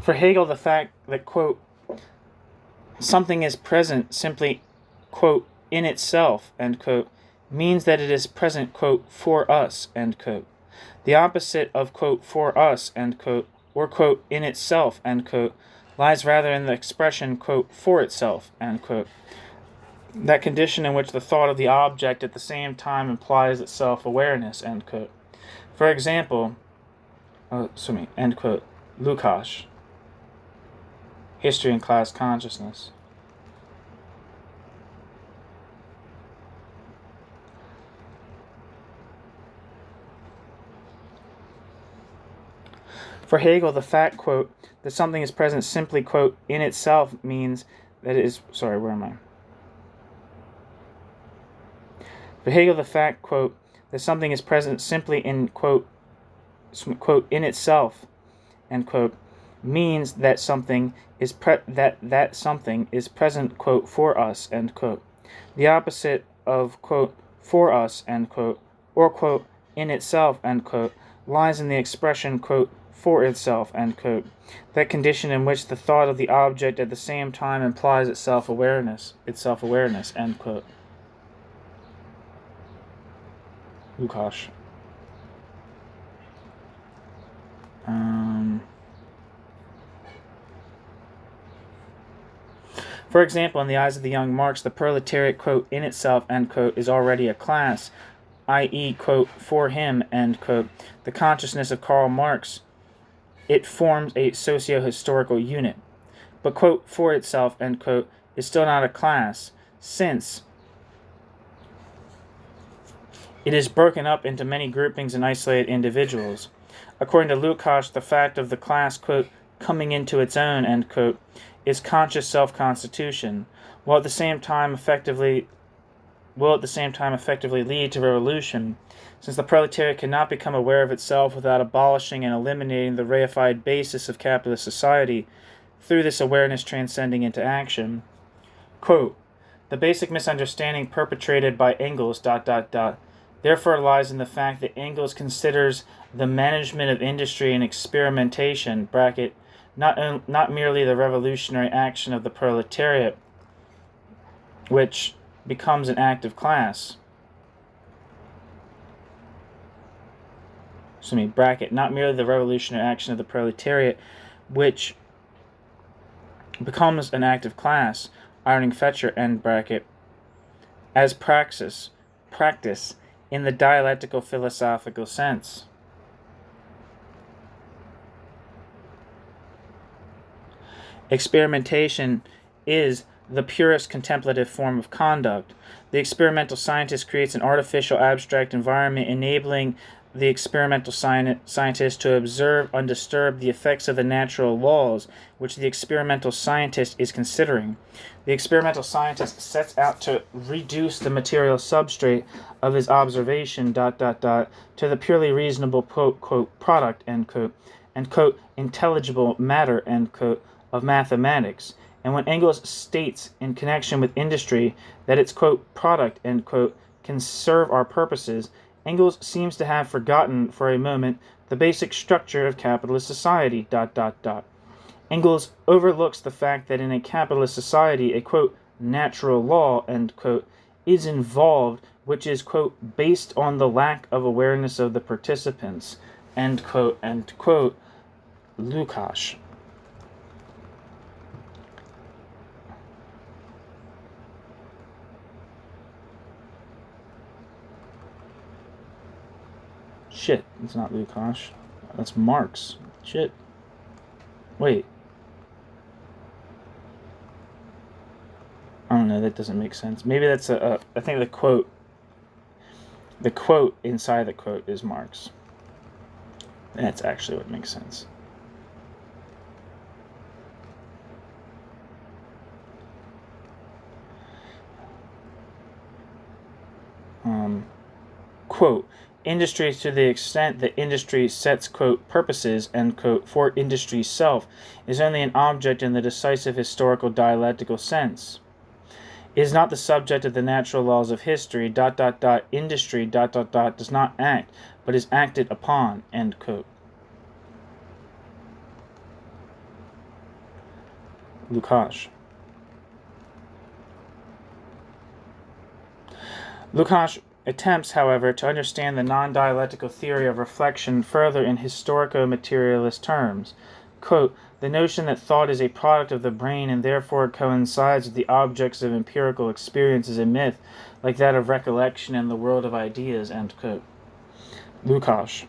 For Hegel, the fact that, quote, something is present simply, quote, in itself, end quote, means that it is present, quote, for us, end quote. The opposite of, quote, for us, end quote, or, quote, in itself, end quote, lies rather in the expression, quote, for itself, end quote. That condition in which the thought of the object at the same time implies its self-awareness, end quote. For example, end quote, Lukács. History and Class Consciousness. For Hegel, the fact, quote, that something is present simply, quote, in itself means that it is, where am I? For Hegel, the fact, quote, that something is present simply in, quote, in itself, end quote, means that something is that something is present, quote, for us, end quote. The opposite of, quote, for us, end quote, or, quote, in itself, end quote, lies in the expression, quote, for itself, end quote, that condition in which the thought of the object at the same time implies its self-awareness, end quote. Lukács. For example, in the eyes of the young Marx, the proletariat, quote, in itself, end quote, is already a class, i.e., quote, for him, end quote, the consciousness of Karl Marx, it forms a socio-historical unit. But, quote, for itself, end quote, is still not a class, since it is broken up into many groupings and isolated individuals. According to Lukács, the fact of the class, quote, coming into its own, end quote, is conscious self-constitution, will at the same time effectively lead to revolution, since the proletariat cannot become aware of itself without abolishing and eliminating the reified basis of capitalist society, through this awareness transcending into action. Quote, the basic misunderstanding perpetrated by Engels, therefore lies in the fact that Engels considers the management of industry and experimentation, bracket, not merely the revolutionary action of the proletariat, which becomes an active class. Bracket, not merely the revolutionary action of the proletariat, which becomes an active class, Iring Fetscher, end bracket, as practice in the dialectical philosophical sense. Experimentation is the purest contemplative form of conduct. The experimental scientist creates an artificial abstract environment enabling the experimental scientist to observe undisturbed the effects of the natural laws which the experimental scientist is considering. The experimental scientist sets out to reduce the material substrate of his observation, to the purely reasonable, quote, product, end quote, and, quote, intelligible matter, end quote, of mathematics. And when Engels states in connection with industry that its, quote, product, end quote, can serve our purposes, Engels seems to have forgotten for a moment the basic structure of capitalist society, Engels overlooks the fact that in a capitalist society a, quote, natural law, end quote, is involved, which is, quote, based on the lack of awareness of the participants, end quote, Lukács. Shit, it's not Lukács. That's Marx. Shit. Wait. I don't know, that doesn't make sense. Maybe that's I think the quote inside the quote is Marx. That's actually what makes sense. Quote, industry to the extent that industry sets, quote, purposes, end quote, for industry's self, is only an object in the decisive historical dialectical sense. It is not the subject of the natural laws of history, industry, does not act, but is acted upon, end quote. Lukács. Lukács attempts, however, to understand the non-dialectical theory of reflection further in historico-materialist terms. Quote, the notion that thought is a product of the brain and therefore coincides with the objects of empirical experience is a myth, like that of recollection and the world of ideas, end quote. Lukács.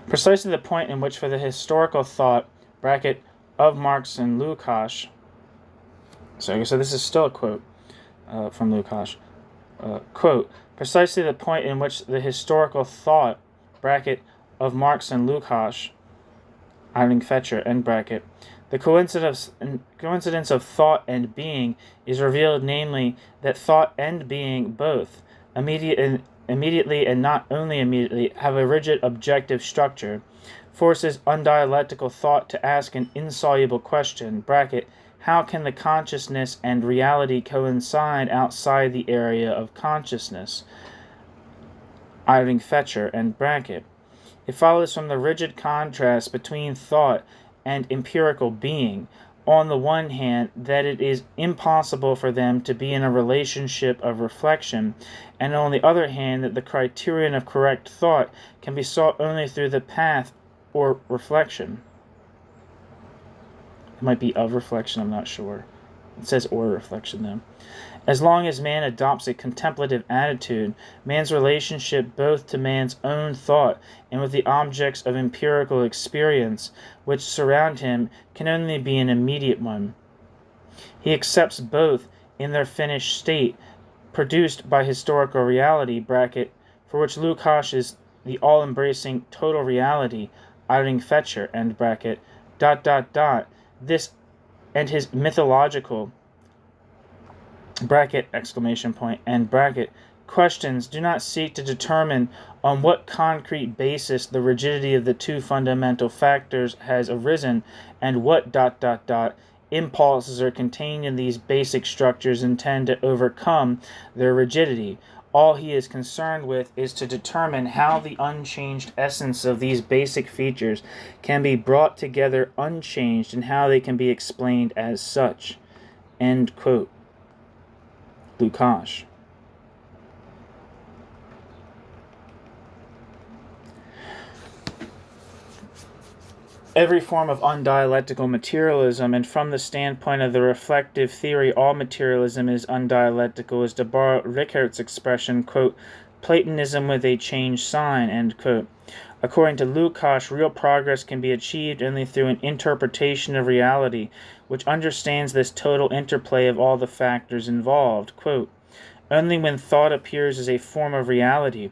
Precisely the point in which for the historical thought, bracket, of Marx and Lukács, so this is still a quote from Lukács, quote, precisely the point in which the historical thought, bracket, of Marx and Lukács, Iring, Fetscher, end bracket, the coincidence of thought and being is revealed, namely, that thought and being both, immediately and not only immediately, have a rigid objective structure, forces undialectical thought to ask an insoluble question, bracket, how can the consciousness and reality coincide outside the area of consciousness? Iring, Fetscher, end bracket. It follows from the rigid contrast between thought and empirical being, on the one hand, that it is impossible for them to be in a relationship of reflection, and on the other hand, that the criterion of correct thought can be sought only through the path or reflection. It might be of reflection, I'm not sure. It says or reflection, though. As long as man adopts a contemplative attitude, man's relationship both to man's own thought and with the objects of empirical experience which surround him can only be an immediate one. He accepts both in their finished state, produced by historical reality, bracket, for which Lukács is the all-embracing total reality, Iring, Fetscher, end bracket, ... this and his mythological, bracket, exclamation point, end bracket, questions do not seek to determine on what concrete basis the rigidity of the two fundamental factors has arisen and what ... impulses are contained in these basic structures intend to overcome their rigidity. All he is concerned with is to determine how the unchanged essence of these basic features can be brought together unchanged and how they can be explained as such. End quote. Lukács. Every form of undialectical materialism, and from the standpoint of the reflective theory, all materialism is undialectical, is to borrow Rickardt's expression, quote, Platonism with a changed sign, end quote. According to Lukács, real progress can be achieved only through an interpretation of reality, which understands this total interplay of all the factors involved, quote, only when thought appears as a form of reality,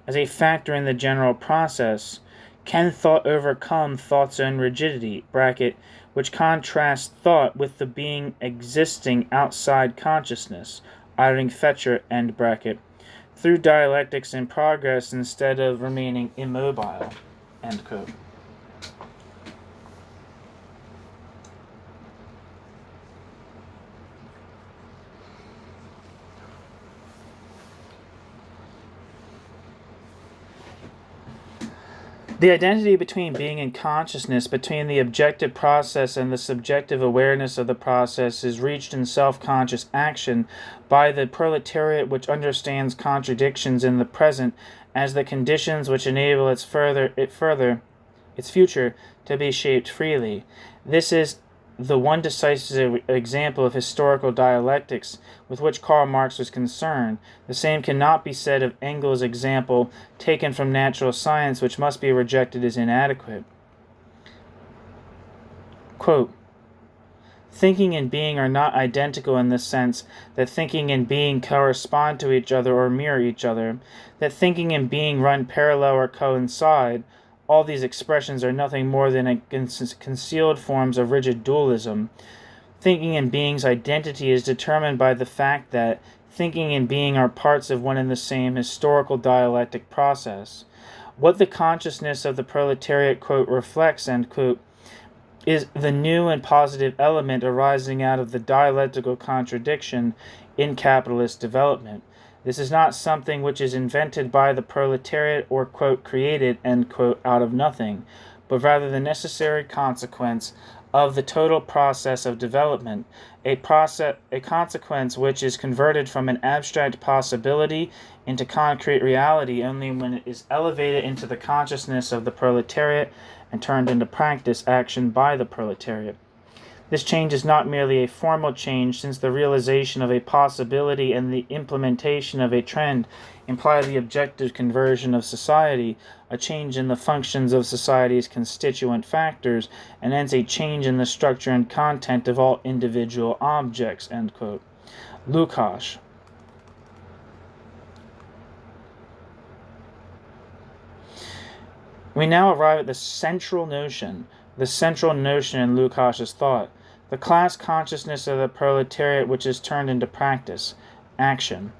as a factor in the general process, can thought overcome thought's own rigidity, bracket, which contrasts thought with the being existing outside consciousness, Iring, Fetscher, end bracket, through dialectics in progress instead of remaining immobile, end quote. The identity between being and consciousness, between the objective process and the subjective awareness of the process, is reached in self-conscious action by the proletariat which understands contradictions in the present as the conditions which enable its future to be shaped freely. This is the one decisive example of historical dialectics with which Karl Marx was concerned. The same cannot be said of Engels' example taken from natural science, which must be rejected as inadequate. Quote, thinking and being are not identical in the sense that thinking and being correspond to each other or mirror each other, that thinking and being run parallel or coincide. All these expressions are nothing more than concealed forms of rigid dualism. Thinking and being's identity is determined by the fact that thinking and being are parts of one and the same historical dialectic process. What the consciousness of the proletariat, quote, reflects, end quote, is the new and positive element arising out of the dialectical contradiction in capitalist development. This is not something which is invented by the proletariat or, quote, created, end quote, out of nothing, but rather the necessary consequence of the total process of development, a consequence which is converted from an abstract possibility into concrete reality only when it is elevated into the consciousness of the proletariat and turned into practice action by the proletariat. This change is not merely a formal change, since the realization of a possibility and the implementation of a trend imply the objective conversion of society, a change in the functions of society's constituent factors, and hence a change in the structure and content of all individual objects." End quote. Lukács. We now arrive at the central notion in Lukács's thought, the class consciousness of the proletariat which is turned into practice, action.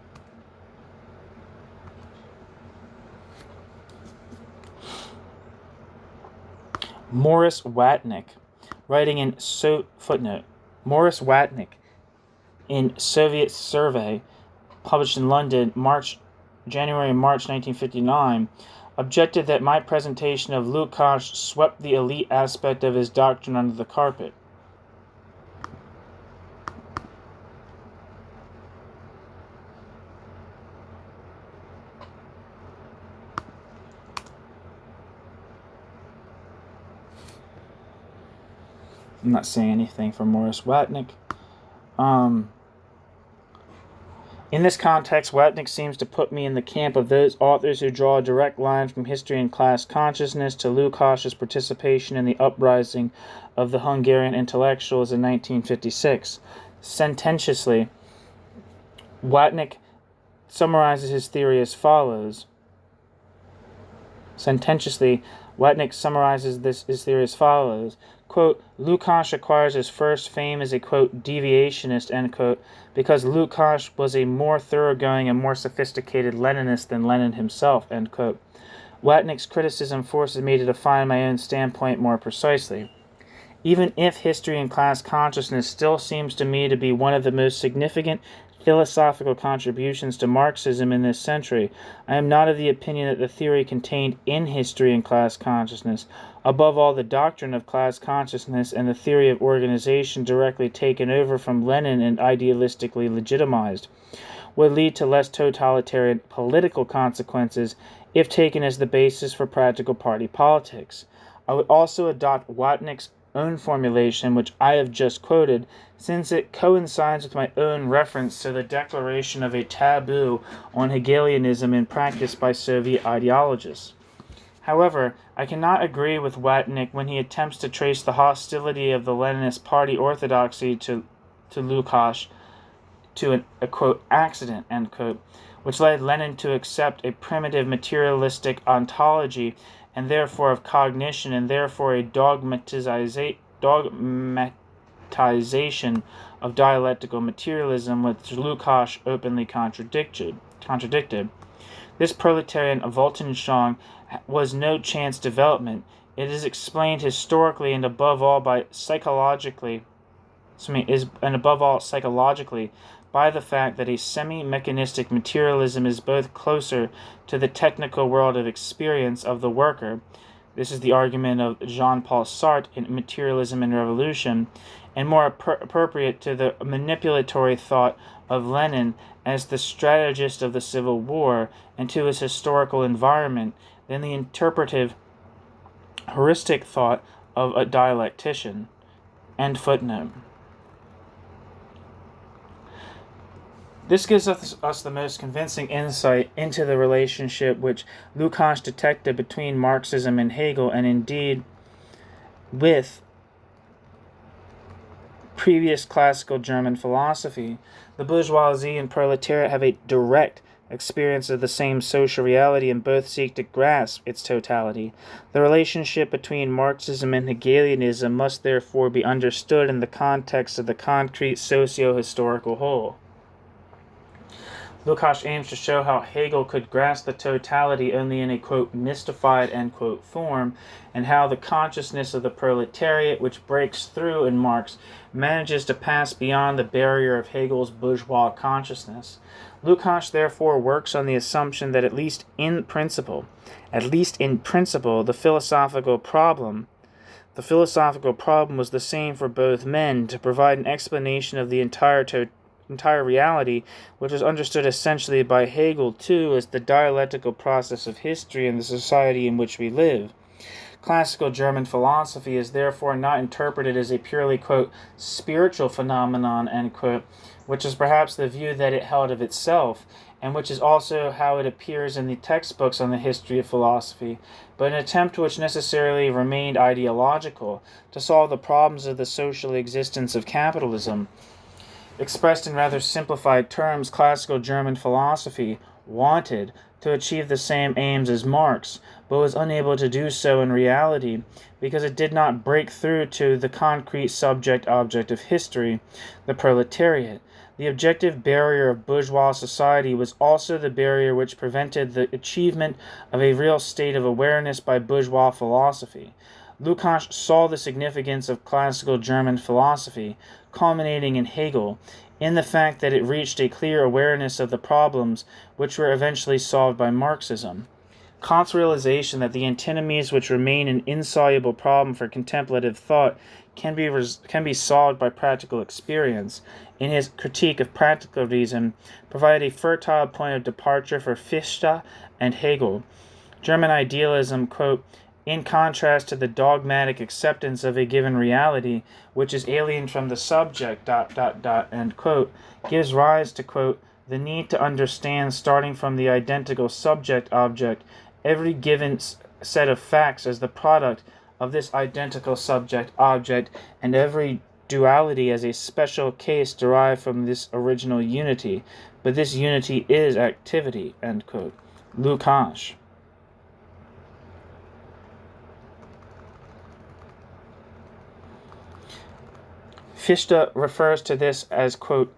Morris Watnick, writing in Morris Watnick in Soviet Survey, published in London, January and March 1959, objected that my presentation of Lukács swept the elite aspect of his doctrine under the carpet. I'm not saying anything for Morris Watnick. In this context, Watnick seems to put me in the camp of those authors who draw a direct line from history and class consciousness to Lukács's participation in the uprising of the Hungarian intellectuals in 1956. Sententiously, Watnick summarizes his theory as follows. Quote, Lukács acquires his first fame as a, quote, deviationist, end quote, because Lukács was a more thoroughgoing and more sophisticated Leninist than Lenin himself, end quote. Watnick's criticism forces me to define my own standpoint more precisely. Even if history and class consciousness still seems to me to be one of the most significant philosophical contributions to Marxism in this century, I am not of the opinion that the theory contained in history and class consciousness, above all the doctrine of class consciousness and the theory of organization directly taken over from Lenin and idealistically legitimized, would lead to less totalitarian political consequences if taken as the basis for practical party politics. I would also adopt Watnick's own formulation, which I have just quoted, since it coincides with my own reference to the declaration of a taboo on Hegelianism in practice by Soviet ideologists. However, I cannot agree with Watnick when he attempts to trace the hostility of the Leninist party orthodoxy to Lukács to a quote, accident, end quote, which led Lenin to accept a primitive materialistic ontology and therefore of cognition, and therefore a dogmatization of dialectical materialism, which Lukács openly contradicted. This proletarian Weltanschauung was no chance development. It is explained historically and above all psychologically by the fact that a semi-mechanistic materialism is both closer to the technical world of experience of the worker, this is the argument of Jean-Paul Sartre in Materialism and Revolution, and more appropriate to the manipulatory thought of Lenin as the strategist of the Civil War and to his historical environment than the interpretive, heuristic thought of a dialectician. End footnote. This gives us the most convincing insight into the relationship which Lukács detected between Marxism and Hegel, and indeed with previous classical German philosophy. The bourgeoisie and proletariat have a direct experience of the same social reality and both seek to grasp its totality. The relationship between Marxism and Hegelianism must therefore be understood in the context of the concrete socio-historical whole. Lukács aims to show how Hegel could grasp the totality only in a, quote, mystified, end quote, form, and how the consciousness of the proletariat, which breaks through in Marx, manages to pass beyond the barrier of Hegel's bourgeois consciousness. Lukács therefore works on the assumption that at least in principle, the philosophical problem was the same for both men, to provide an explanation of the entire reality, which was understood essentially by Hegel too as the dialectical process of history and the society in which we live. Classical German philosophy is therefore not interpreted as a purely, quote, spiritual phenomenon, end quote, which is perhaps the view that it held of itself, and which is also how it appears in the textbooks on the history of philosophy, but an attempt which necessarily remained ideological to solve the problems of the social existence of capitalism. Expressed in rather simplified terms, classical German philosophy wanted to achieve the same aims as Marx, but was unable to do so in reality because it did not break through to the concrete subject-object of history, the proletariat. The objective barrier of bourgeois society was also the barrier which prevented the achievement of a real state of awareness by bourgeois philosophy. Lukács saw the significance of classical German philosophy, culminating in Hegel, in the fact that it reached a clear awareness of the problems which were eventually solved by Marxism. Kant's realization that the antinomies which remain an insoluble problem for contemplative thought can be solved by practical experience, in his critique of practical reason, provided a fertile point of departure for Fichte and Hegel. German idealism, quote, in contrast to the dogmatic acceptance of a given reality, which is alien from the subject, end quote, gives rise to, quote, the need to understand, starting from the identical subject-object, every given set of facts as the product of this identical subject-object, and every duality as a special case derived from this original unity. But this unity is activity, end quote. Lukács. Fichte refers to this as, quote,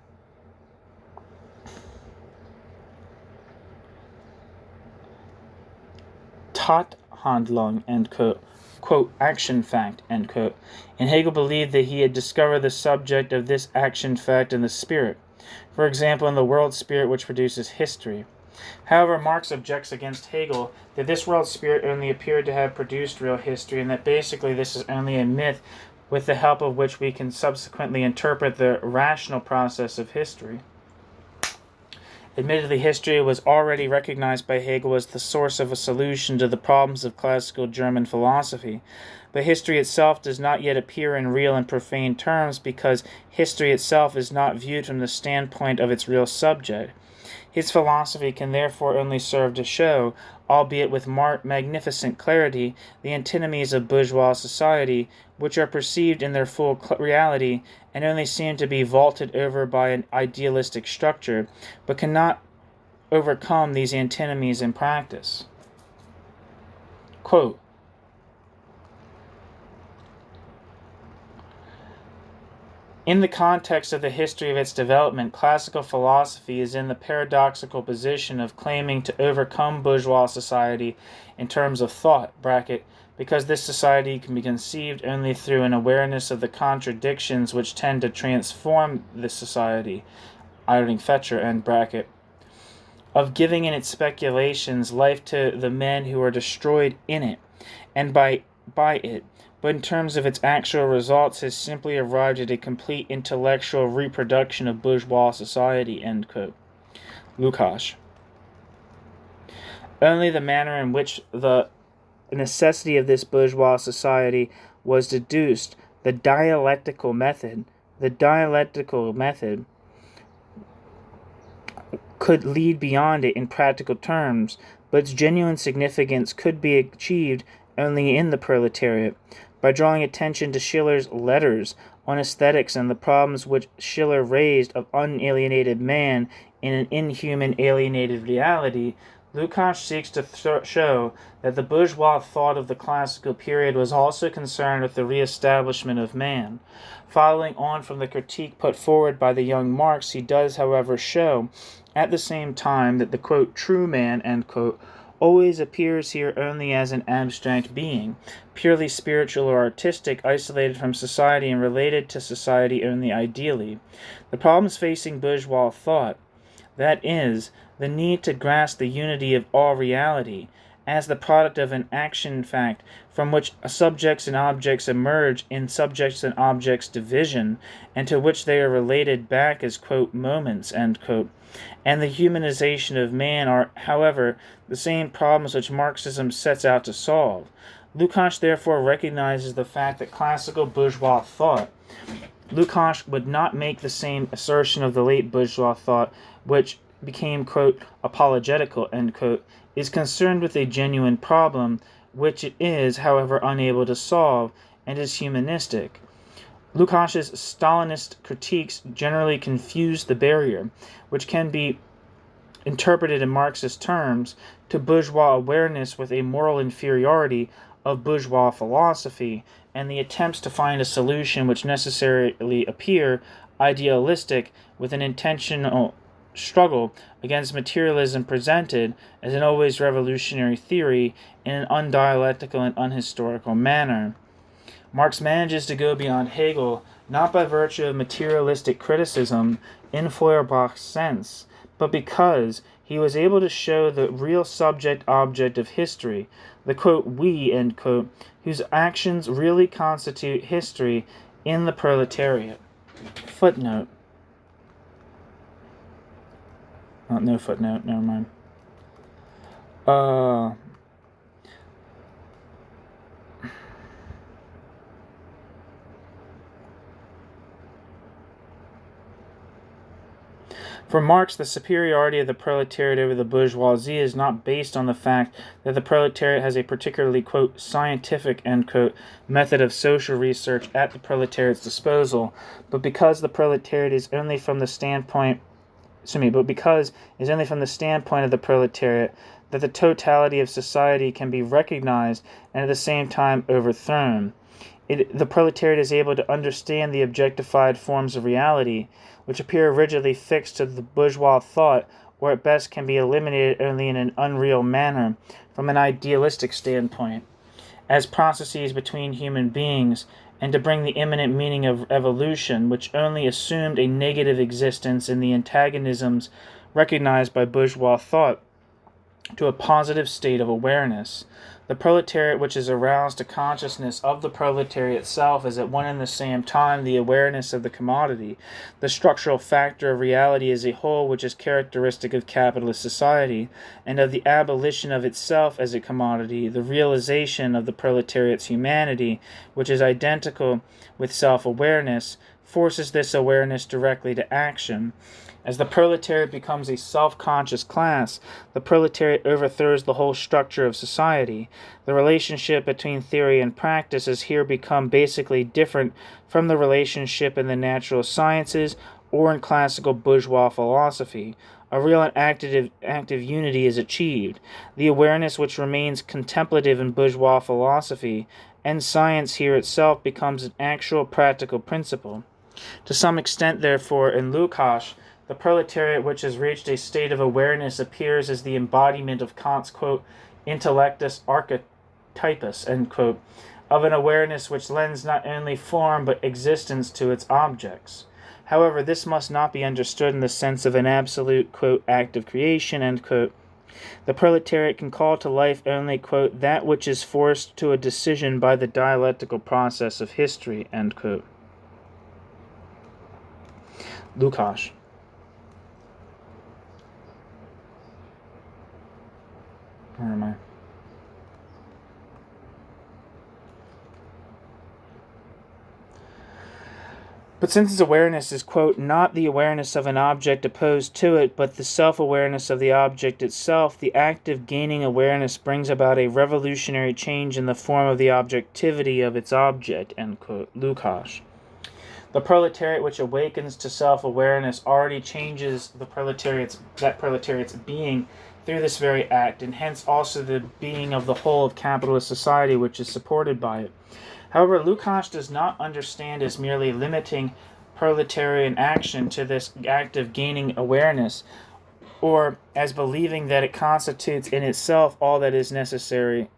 Tathandlung, end quote, action fact, end quote. And Hegel believed that he had discovered the subject of this action fact in the spirit, for example, in the world spirit which produces history. However, Marx objects against Hegel that this world spirit only appeared to have produced real history, and that basically this is only a myth with the help of which we can subsequently interpret the rational process of history. Admittedly, history was already recognized by Hegel as the source of a solution to the problems of classical German philosophy, but history itself does not yet appear in real and profane terms because history itself is not viewed from the standpoint of its real subject. His philosophy can therefore only serve to show, albeit with magnificent clarity, the antinomies of bourgeois society, which are perceived in their full reality and only seem to be vaulted over by an idealistic structure, but cannot overcome these antinomies in practice. Quote, in the context of the history of its development, classical philosophy is in the paradoxical position of claiming to overcome bourgeois society in terms of thought, because this society can be conceived only through an awareness of the contradictions which tend to transform this society, Iring, Fetscher, of giving in its speculations life to the men who are destroyed in it, and by it, but in terms of its actual results has simply arrived at a complete intellectual reproduction of bourgeois society, end quote. Lukács. Only the manner in which the necessity of this bourgeois society was deduced, the dialectical method could lead beyond it in practical terms, but its genuine significance could be achieved only in the proletariat, by drawing attention to Schiller's letters on aesthetics and the problems which Schiller raised of unalienated man in an inhuman alienated reality. Lukács seeks to show that the bourgeois thought of the classical period was also concerned with the re-establishment of man. Following on from the critique put forward by the young Marx, he does, however, show at the same time that the, quote, true man, end quote, always appears here only as an abstract being, purely spiritual or artistic, isolated from society and related to society only ideally. The problems facing bourgeois thought, that is, the need to grasp the unity of all reality, as the product of an action fact from which subjects and objects emerge in subjects and objects division, and to which they are related back as, quote, moments, end quote, and the humanization of man are, however, the same problems which Marxism sets out to solve. Lukács therefore recognizes the fact that classical bourgeois thought, Lukács would not make the same assertion of the late bourgeois thought, which became, quote, apologetical, end quote, is concerned with a genuine problem, which it is, however, unable to solve, and is humanistic. Lukács's Stalinist critiques generally confuse the barrier, which can be interpreted in Marxist terms, to bourgeois awareness with a moral inferiority of bourgeois philosophy, and the attempts to find a solution which necessarily appear idealistic with an intentional struggle against materialism presented as an always revolutionary theory in an undialectical and unhistorical manner. Marx manages to go beyond Hegel not by virtue of materialistic criticism in Feuerbach's sense, but because he was able to show the real subject-object of history, the quote, we, end quote, whose actions really constitute history in the proletariat. Footnote. Oh, no footnote, never mind. For Marx, the superiority of the proletariat over the bourgeoisie is not based on the fact that the proletariat has a particularly, quote, scientific, end quote, method of social research at the proletariat's disposal, but because the proletariat is only from the standpoint of the proletariat that the totality of society can be recognized and at the same time overthrown. The proletariat is able to understand the objectified forms of reality, which appear rigidly fixed to the bourgeois thought, or at best can be eliminated only in an unreal manner from an idealistic standpoint, as processes between human beings, and to bring the immanent meaning of evolution, which only assumed a negative existence in the antagonisms recognized by bourgeois thought, to a positive state of awareness. The proletariat which is aroused to consciousness of the proletariat itself is at one and the same time the awareness of the commodity, the structural factor of reality as a whole which is characteristic of capitalist society, and of the abolition of itself as a commodity, the realization of the proletariat's humanity, which is identical with self-awareness, forces this awareness directly to action. As the proletariat becomes a self-conscious class, the proletariat overthrows the whole structure of society. The relationship between theory and practice has here become basically different from the relationship in the natural sciences or in classical bourgeois philosophy. A real and active unity is achieved. The awareness which remains contemplative in bourgeois philosophy and science here itself becomes an actual practical principle. To some extent, therefore, in Lukács, the proletariat which has reached a state of awareness appears as the embodiment of Kant's, quote, intellectus archetypus, end quote, of an awareness which lends not only form but existence to its objects. However, this must not be understood in the sense of an absolute, quote, act of creation, end quote. The proletariat can call to life only, quote, that which is forced to a decision by the dialectical process of history, end quote. Lukács. Where am I? But since its awareness is, quote, not the awareness of an object opposed to it, but the self-awareness of the object itself, the act of gaining awareness brings about a revolutionary change in the form of the objectivity of its object, end quote. Lukács. The proletariat which awakens to self-awareness already changes that proletariat's being through this very act, and hence also the being of the whole of capitalist society which is supported by it. However, Lukács does not understand as merely limiting proletarian action to this act of gaining awareness, or as believing that it constitutes in itself all that it is necessary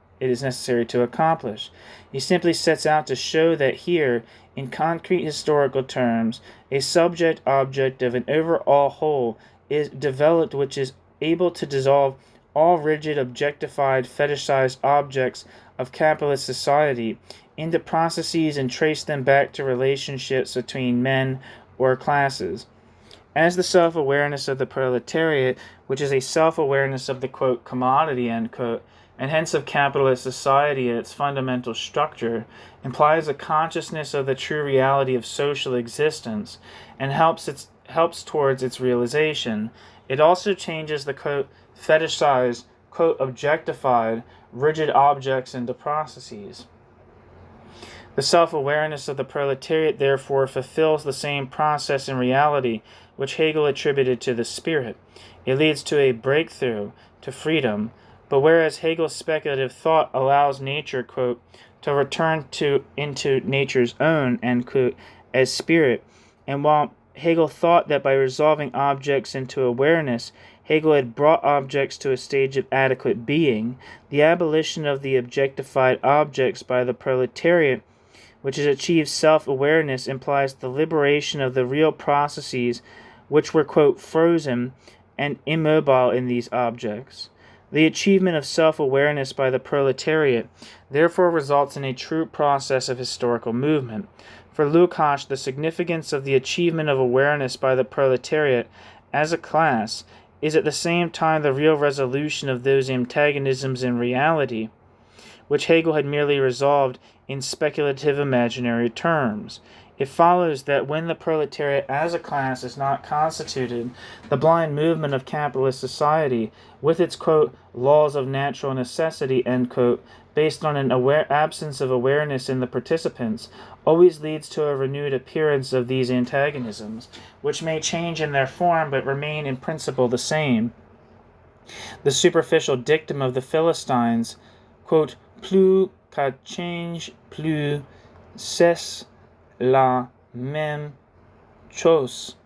to accomplish. He simply sets out to show that here, in concrete historical terms, a subject-object of an overall whole is developed which is able to dissolve all rigid, objectified, fetishized objects of capitalist society into processes and trace them back to relationships between men or classes. As the self-awareness of the proletariat, which is a self-awareness of the, quote, commodity, end quote, and hence of capitalist society at its fundamental structure, implies a consciousness of the true reality of social existence and helps towards its realization. It also changes the quote fetishized, quote objectified, rigid objects into processes. The self-awareness of the proletariat therefore fulfills the same process in reality which Hegel attributed to the spirit. It leads to a breakthrough, to freedom, but whereas Hegel's speculative thought allows nature, quote, to return into nature's own, end quote, as spirit, and while Hegel thought that by resolving objects into awareness, Hegel had brought objects to a stage of adequate being, the abolition of the objectified objects by the proletariat, which has achieved self-awareness, implies the liberation of the real processes which were, quote, frozen and immobile in these objects. The achievement of self-awareness by the proletariat therefore results in a true process of historical movement. For Lukács, the significance of the achievement of awareness by the proletariat as a class is at the same time the real resolution of those antagonisms in reality, which Hegel had merely resolved in speculative imaginary terms. It follows that when the proletariat as a class is not constituted, the blind movement of capitalist society, with its, quote, laws of natural necessity, end quote, based on an absence of awareness in the participants, always leads to a renewed appearance of these antagonisms, which may change in their form but remain in principle the same. The superficial dictum of the Philistines, quote, plus qu'à change, plus c'est la même chose,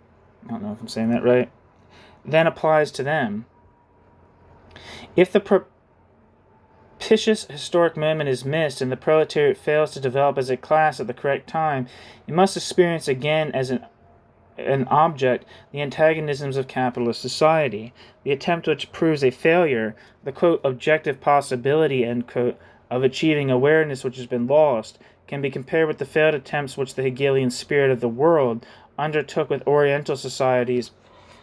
I don't know if I'm saying that right, then applies to them. If the propitious historic moment is missed and the proletariat fails to develop as a class at the correct time, it must experience again as an object the antagonisms of capitalist society. The attempt which proves a failure, the, quote, objective possibility, end quote, of achieving awareness which has been lost, can be compared with the failed attempts which the Hegelian spirit of the world undertook with Oriental societies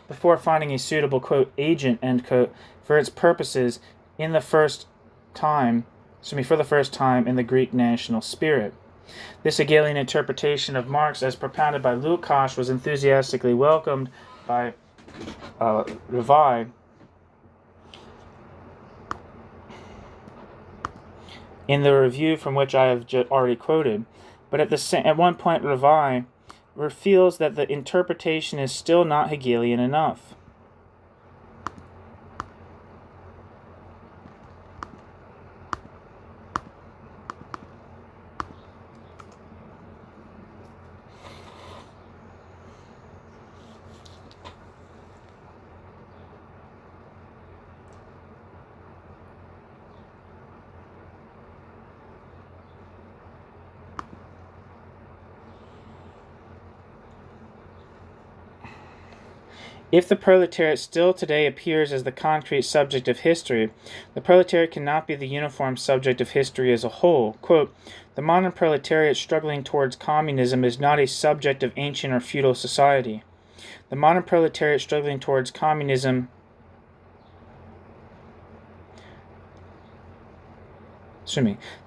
before finding a suitable, quote, agent, end quote, for its purposes for the first time in the Greek national spirit. This Hegelian interpretation of Marx as propounded by Lukács was enthusiastically welcomed by Revi in the review from which I have already quoted, but at one point Revi reveals that the interpretation is still not Hegelian enough. If the proletariat still today appears as the concrete subject of history, the proletariat cannot be the uniform subject of history as a whole. Quote, the modern proletariat struggling towards communism is not a subject of ancient or feudal society. The modern proletariat struggling towards communism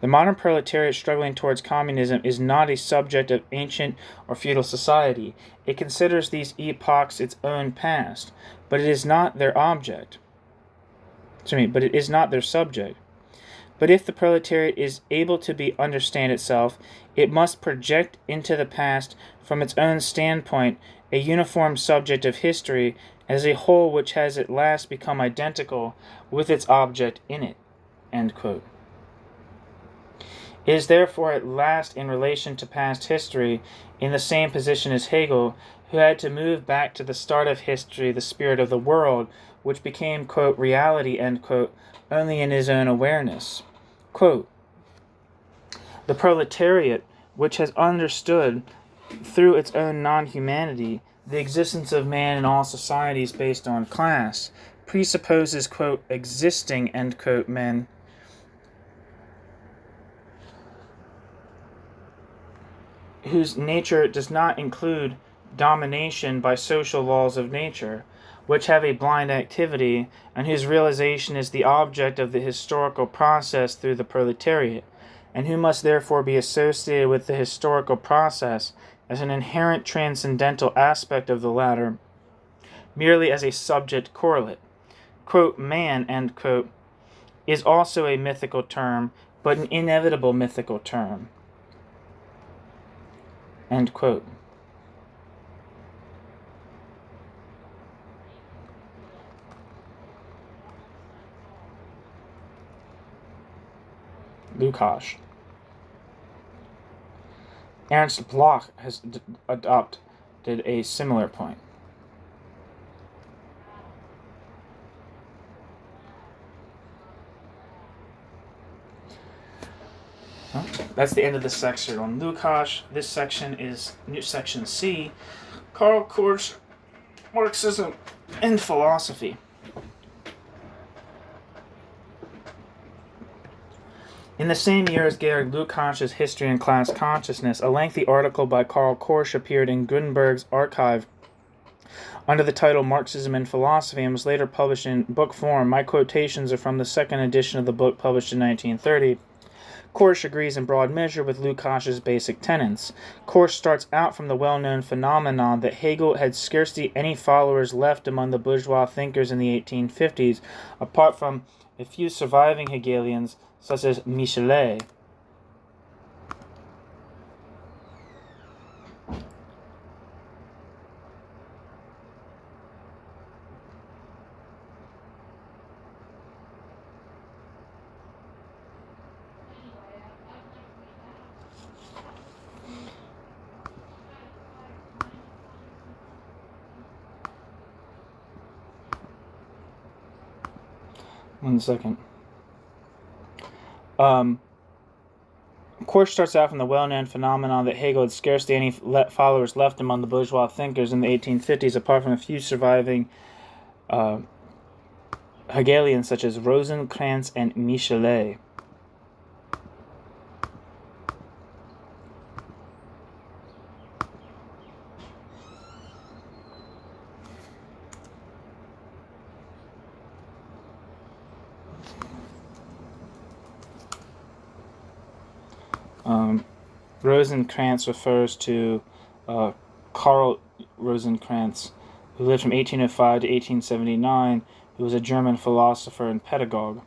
The modern proletariat struggling towards communism is not a subject of ancient or feudal society. It considers these epochs its own past, but it is not their object. But it is not their subject. But if the proletariat is able to understand itself, it must project into the past from its own standpoint a uniform subject of history as a whole which has at last become identical with its object in it. End quote. It is therefore at last in relation to past history in the same position as Hegel, who had to move back to the start of history, the spirit of the world, which became, quote, reality, end quote, only in his own awareness. Quote, the proletariat, which has understood through its own non-humanity the existence of man in all societies based on class, presupposes, quote, existing, end quote, men whose nature does not include domination by social laws of nature, which have a blind activity, and whose realization is the object of the historical process through the proletariat, and who must therefore be associated with the historical process as an inherent transcendental aspect of the latter, merely as a subject correlate. Quote, man, end quote, is also a mythical term, but an inevitable mythical term. End quote. Lukács. Ernst Bloch has adopted a similar point. Well, that's the end of this section on Lukács. This section is section C, Karl Korsch, Marxism and Philosophy. In the same year as Georg Lukács's History and Class Consciousness, a lengthy article by Karl Korsch appeared in Gutenberg's archive under the title Marxism and Philosophy and was later published in book form. My quotations are from the second edition of the book published in 1930. Korsch agrees in broad measure with Lukács's basic tenets. Korsch starts out from the well-known phenomenon that Hegel had scarcely any followers left among the bourgeois thinkers in the 1850s, apart from a few surviving Hegelians, such as Michelet. 1 second. Korsch starts out from the well-known phenomenon that Hegel had scarcely any followers left among the bourgeois thinkers in the 1850s, apart from a few surviving Hegelians such as Rosenkranz and Michelet. Rosenkranz refers to Karl Rosenkranz, who lived from 1805 to 1879, who was a German philosopher and pedagogue.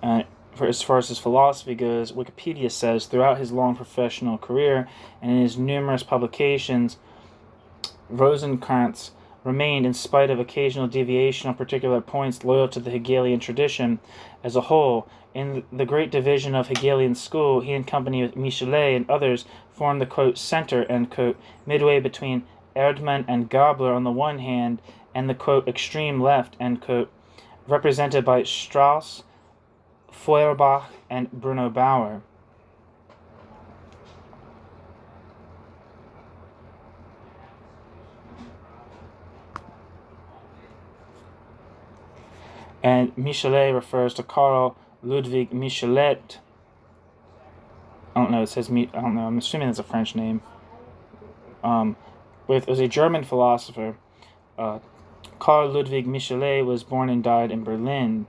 As far as his philosophy goes, Wikipedia says, throughout his long professional career and in his numerous publications, Rosenkranz remained, in spite of occasional deviation on particular points, loyal to the Hegelian tradition as a whole. In the great division of Hegelian school, he in company with Michelet and others formed the, quote, center, end quote, midway between Erdmann and Gabler on the one hand and the, quote, extreme left, end quote, represented by Strauss, Feuerbach, and Bruno Bauer. And Michelet refers to Karl Ludwig Michelet. I don't know, it says, I don't know, I'm assuming it's a French name. It was a German philosopher. Karl Ludwig Michelet was born and died in Berlin.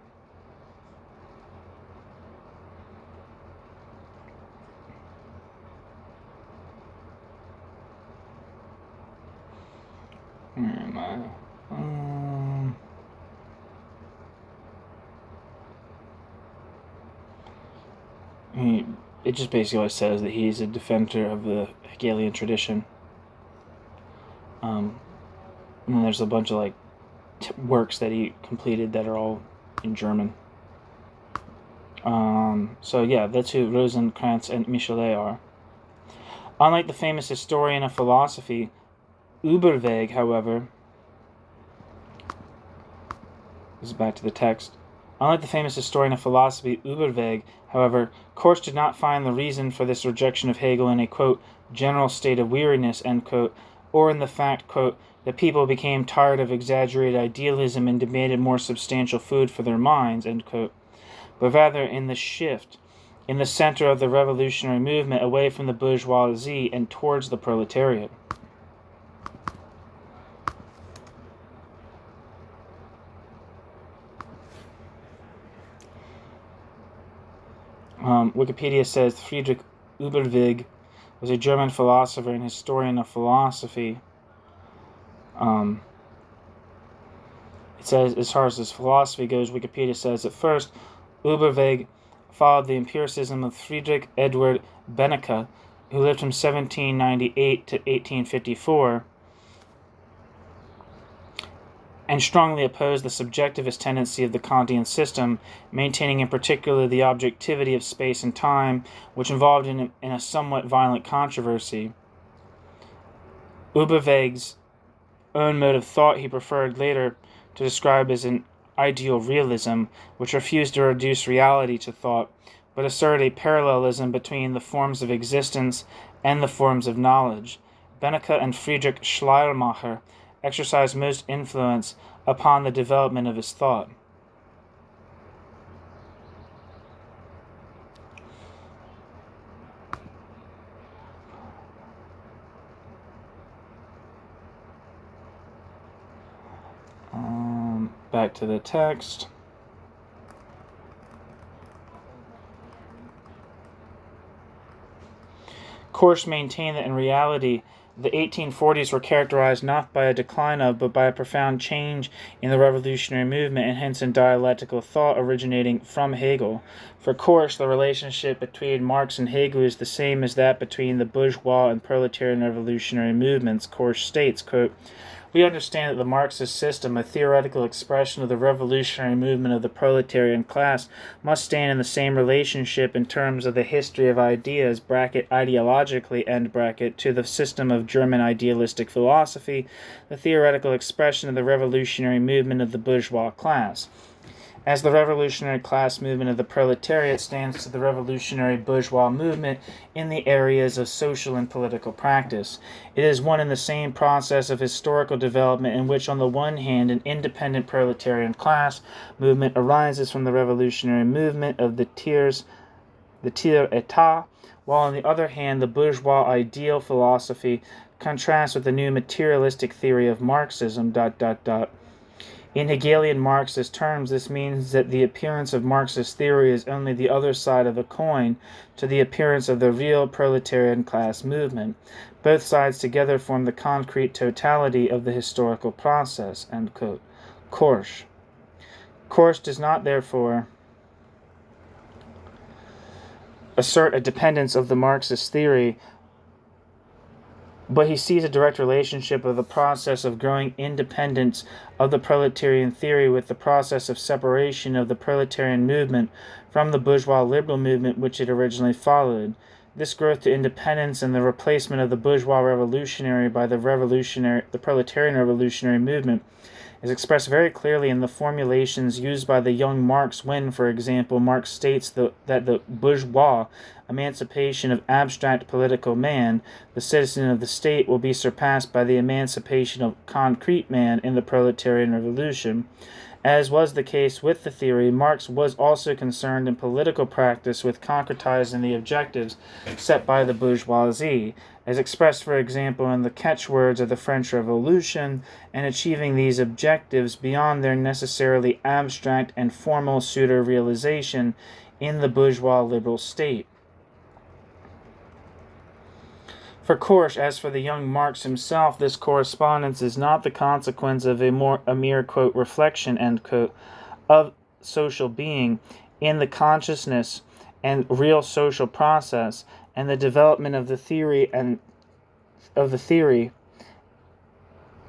Where am I? It just basically says that he's a defender of the Hegelian tradition. And there's a bunch of works that he completed that are all in German. So yeah, that's who Rosenkranz and Michelet are. Unlike the famous historian of philosophy, Überweg, however, this is back to the text. Unlike the famous historian of philosophy, Überweg, however, Korsch did not find the reason for this rejection of Hegel in a, quote, general state of weariness, end quote, or in the fact, quote, that people became tired of exaggerated idealism and demanded more substantial food for their minds, end quote, but rather in the shift in the center of the revolutionary movement away from the bourgeoisie and towards the proletariat. Wikipedia says Friedrich Überweg was a German philosopher and historian of philosophy. It says, as far as his philosophy goes, Wikipedia says, at first, Überweg followed the empiricism of Friedrich Eduard Benecke, who lived from 1798 to 1854, and strongly opposed the subjectivist tendency of the Kantian system, maintaining in particular the objectivity of space and time, which involved in a somewhat violent controversy. Überweg's own mode of thought he preferred later to describe as an ideal realism, which refused to reduce reality to thought, but asserted a parallelism between the forms of existence and the forms of knowledge. Benecke and Friedrich Schleiermacher exercised most influence upon the development of his thought. Back to the text. Korsch maintained that in reality, the 1840s were characterized not by a decline of, but by a profound change in the revolutionary movement, and hence in dialectical thought originating from Hegel. For Korsch, the relationship between Marx and Hegel is the same as that between the bourgeois and proletarian revolutionary movements. Korsch states, quote, "We understand that the Marxist system, a theoretical expression of the revolutionary movement of the proletarian class, must stand in the same relationship in terms of the history of ideas, ideologically, to the system of German idealistic philosophy, the theoretical expression of the revolutionary movement of the bourgeois class. As the revolutionary class movement of the proletariat stands to the revolutionary bourgeois movement in the areas of social and political practice. It is one and the same process of historical development in which, on the one hand, an independent proletarian class movement arises from the revolutionary movement of the tiers état, while on the other hand, the bourgeois ideal philosophy contrasts with the new materialistic theory of Marxism, In Hegelian Marxist terms, this means that the appearance of Marxist theory is only the other side of a coin to the appearance of the real proletarian class movement. Both sides together form the concrete totality of the historical process." End quote. Korsch does not, therefore, assert a dependence of the Marxist theory, but he sees a direct relationship of the process of growing independence of the proletarian theory with the process of separation of the proletarian movement from the bourgeois liberal movement which it originally followed. This growth to independence and the replacement of the bourgeois revolutionary by the proletarian revolutionary movement is expressed very clearly in the formulations used by the young Marx when, for example, Marx states that the bourgeois emancipation of abstract political man, the citizen of the state, will be surpassed by the emancipation of concrete man in the proletarian revolution. As was the case with the theory, Marx was also concerned in political practice with concretizing the objectives set by the bourgeoisie, as expressed, for example, in the catchwords of the French Revolution, and achieving these objectives beyond their necessarily abstract and formal pseudo-realization in the bourgeois liberal state. For Korsch, as for the young Marx himself, this correspondence is not the consequence of a mere, quote, reflection, end quote, of social being in the consciousness and real social process, and the development of the theory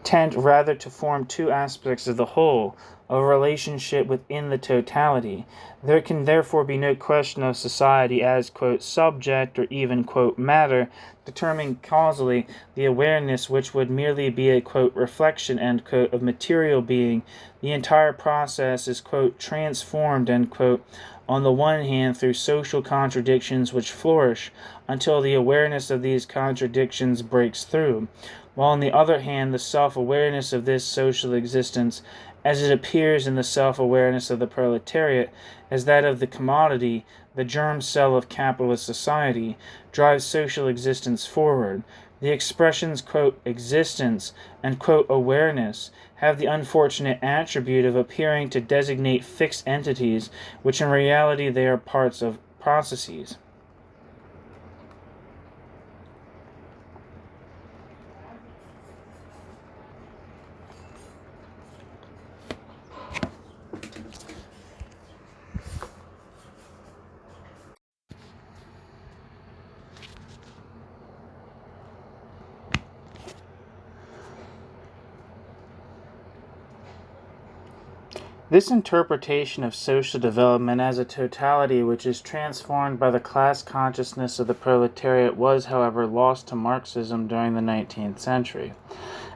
tend rather to form two aspects of the whole, of a relationship within the totality. There can therefore be no question of society as, quote, subject or even, quote, matter, determining causally the awareness which would merely be a, quote, reflection, end quote, of material being. The entire process is, quote, transformed, end quote, on the one hand through social contradictions which flourish until the awareness of these contradictions breaks through, while on the other hand the self-awareness of this social existence, as it appears in the self-awareness of the proletariat, as that of the commodity, the germ cell of capitalist society, drives social existence forward. The expressions, quote, existence and, quote, awareness have the unfortunate attribute of appearing to designate fixed entities, which in reality they are parts processes. This interpretation of social development as a totality which is transformed by the class consciousness of the proletariat was, however, lost to Marxism during the 19th century.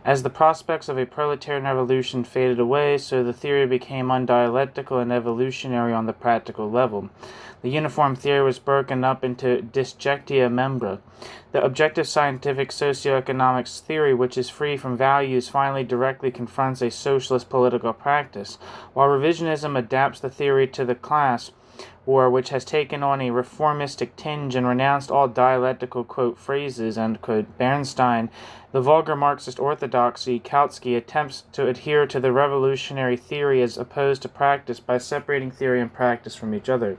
As the prospects of a proletarian revolution faded away, so the theory became undialectical and evolutionary on the practical level. The uniform theory was broken up into disjectia membra. The objective scientific socioeconomics theory, which is free from values, finally directly confronts a socialist political practice, while revisionism adapts the theory to the class war, which has taken on a reformistic tinge and renounced all dialectical, quote, phrases, end quote. Bernstein, the vulgar Marxist orthodoxy, Kautsky, attempts to adhere to the revolutionary theory as opposed to practice by separating theory and practice from each other.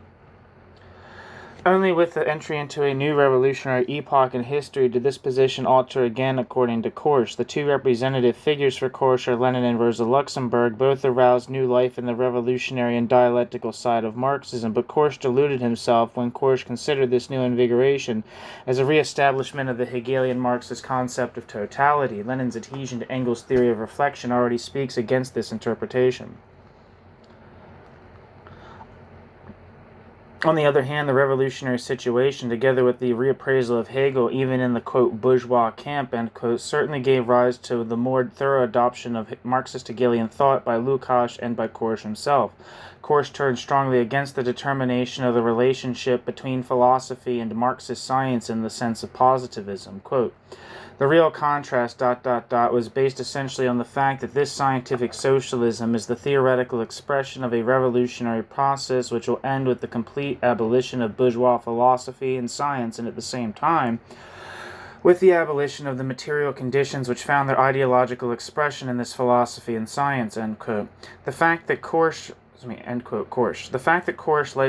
Only with the entry into a new revolutionary epoch in history did this position alter again, according to Korsch. The two representative figures for Korsch are Lenin and Rosa Luxemburg. Both aroused new life in the revolutionary and dialectical side of Marxism, but Korsch deluded himself when Korsch considered this new invigoration as a re-establishment of the Hegelian Marxist concept of totality. Lenin's adhesion to Engels' theory of reflection already speaks against this interpretation. On the other hand, the revolutionary situation, together with the reappraisal of Hegel, even in the, quote, bourgeois camp, end quote, certainly gave rise to the more thorough adoption of Marxist Hegelian thought by Lukács and by Korsch himself. Korsch turned strongly against the determination of the relationship between philosophy and Marxist science in the sense of positivism. Quote, the real contrast, was based essentially on the fact that this scientific socialism is the theoretical expression of a revolutionary process which will end with the complete abolition of bourgeois philosophy and science, and at the same time, with the abolition of the material conditions which found their ideological expression in this philosophy and science, end quote. The fact that Korsch, like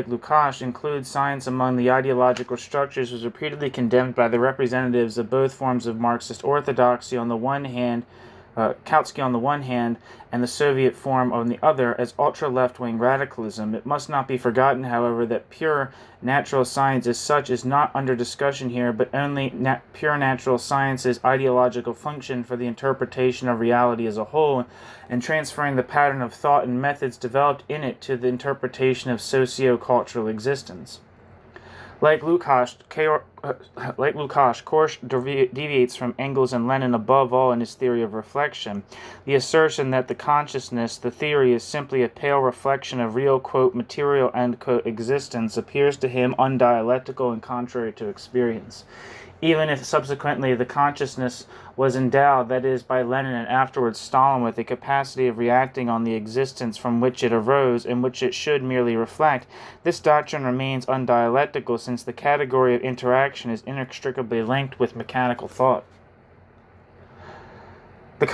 Lukács, includes science among the ideological structures was repeatedly condemned by the representatives of both forms of Marxist orthodoxy on the one hand, Kautsky on the one hand, and the Soviet form on the other, as ultra-left-wing radicalism. It must not be forgotten, however, that pure natural science as such is not under discussion here, but only pure natural science's ideological function for the interpretation of reality as a whole, and transferring the pattern of thought and methods developed in it to the interpretation of socio-cultural existence. Like Lukács, Korsch deviates from Engels and Lenin above all in his theory of reflection. The assertion that the consciousness, the theory, is simply a pale reflection of real, quote, material, end quote, existence appears to him undialectical and contrary to experience. Even if subsequently the consciousness was endowed, that is, by Lenin and afterwards Stalin, with a capacity of reacting on the existence from which it arose and which it should merely reflect, this doctrine remains undialectical since the category of interaction is inextricably linked with mechanical thought. The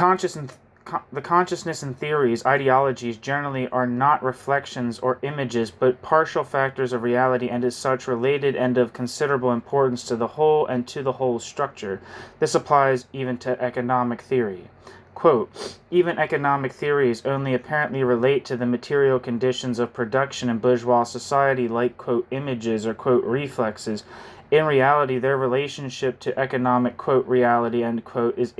consciousness and theories, ideologies, generally are not reflections or images, but partial factors of reality, and as such related and of considerable importance to the whole and to the whole structure. This applies even to economic theory. Quote, even economic theories only apparently relate to the material conditions of production in bourgeois society like, quote, images or, quote, reflexes. In reality, their relationship to economic, quote, reality, end quote, is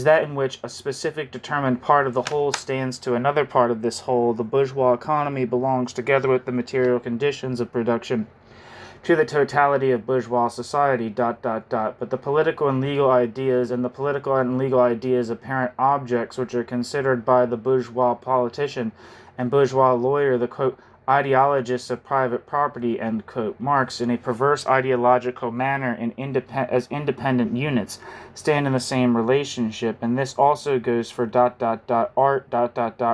that in which a specific determined part of the whole stands to another part of this whole. The bourgeois economy belongs, together with the material conditions of production, to the totality of bourgeois society, But the political and legal ideas and the political and legal ideas apparent objects which are considered by the bourgeois politician and bourgeois lawyer the, quote, ideologists of private property, end quote, Marx, in a perverse ideological manner as independent units, stand in the same relationship, and this also goes for art,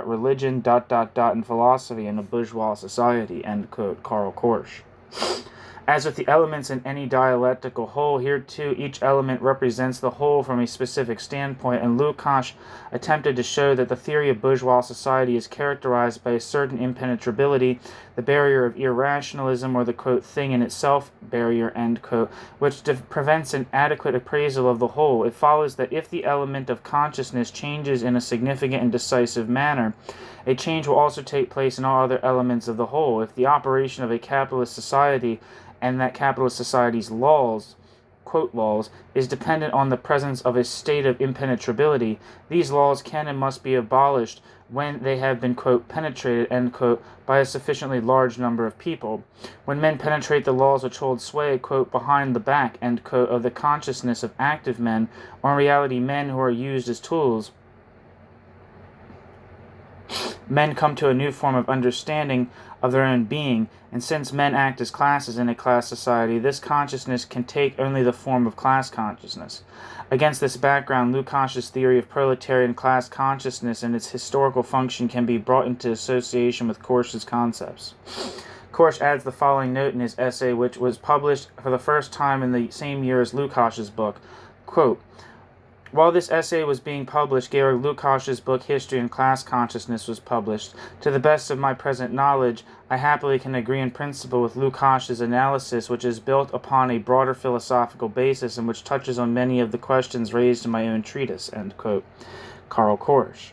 religion, and philosophy in a bourgeois society, end quote, Karl Korsch. As with the elements in any dialectical whole, here too each element represents the whole from a specific standpoint, and Lukács attempted to show that the theory of bourgeois society is characterized by a certain impenetrability, the barrier of irrationalism, or the, quote, thing in itself barrier, end quote, which prevents an adequate appraisal of the whole. It follows that if the element of consciousness changes in a significant and decisive manner, a change will also take place in all other elements of the whole. If the operation of a capitalist society and that capitalist society's laws, quote laws, is dependent on the presence of a state of impenetrability, these laws can and must be abolished when they have been, quote, penetrated, end quote, by a sufficiently large number of people. When men penetrate the laws which hold sway, quote, behind the back, end quote, of the consciousness of active men, or in reality men who are used as tools, men come to a new form of understanding of their own being, and since men act as classes in a class society, this consciousness can take only the form of class consciousness. Against this background, Lukács' theory of proletarian class consciousness and its historical function can be brought into association with Korsch's concepts. Korsch adds the following note in his essay, which was published for the first time in the same year as Lukács' book, quote, while this essay was being published, Georg Lukács' book History and Class Consciousness was published. To the best of my present knowledge, I happily can agree in principle with Lukács' analysis, which is built upon a broader philosophical basis and which touches on many of the questions raised in my own treatise, end quote. Karl Korsch.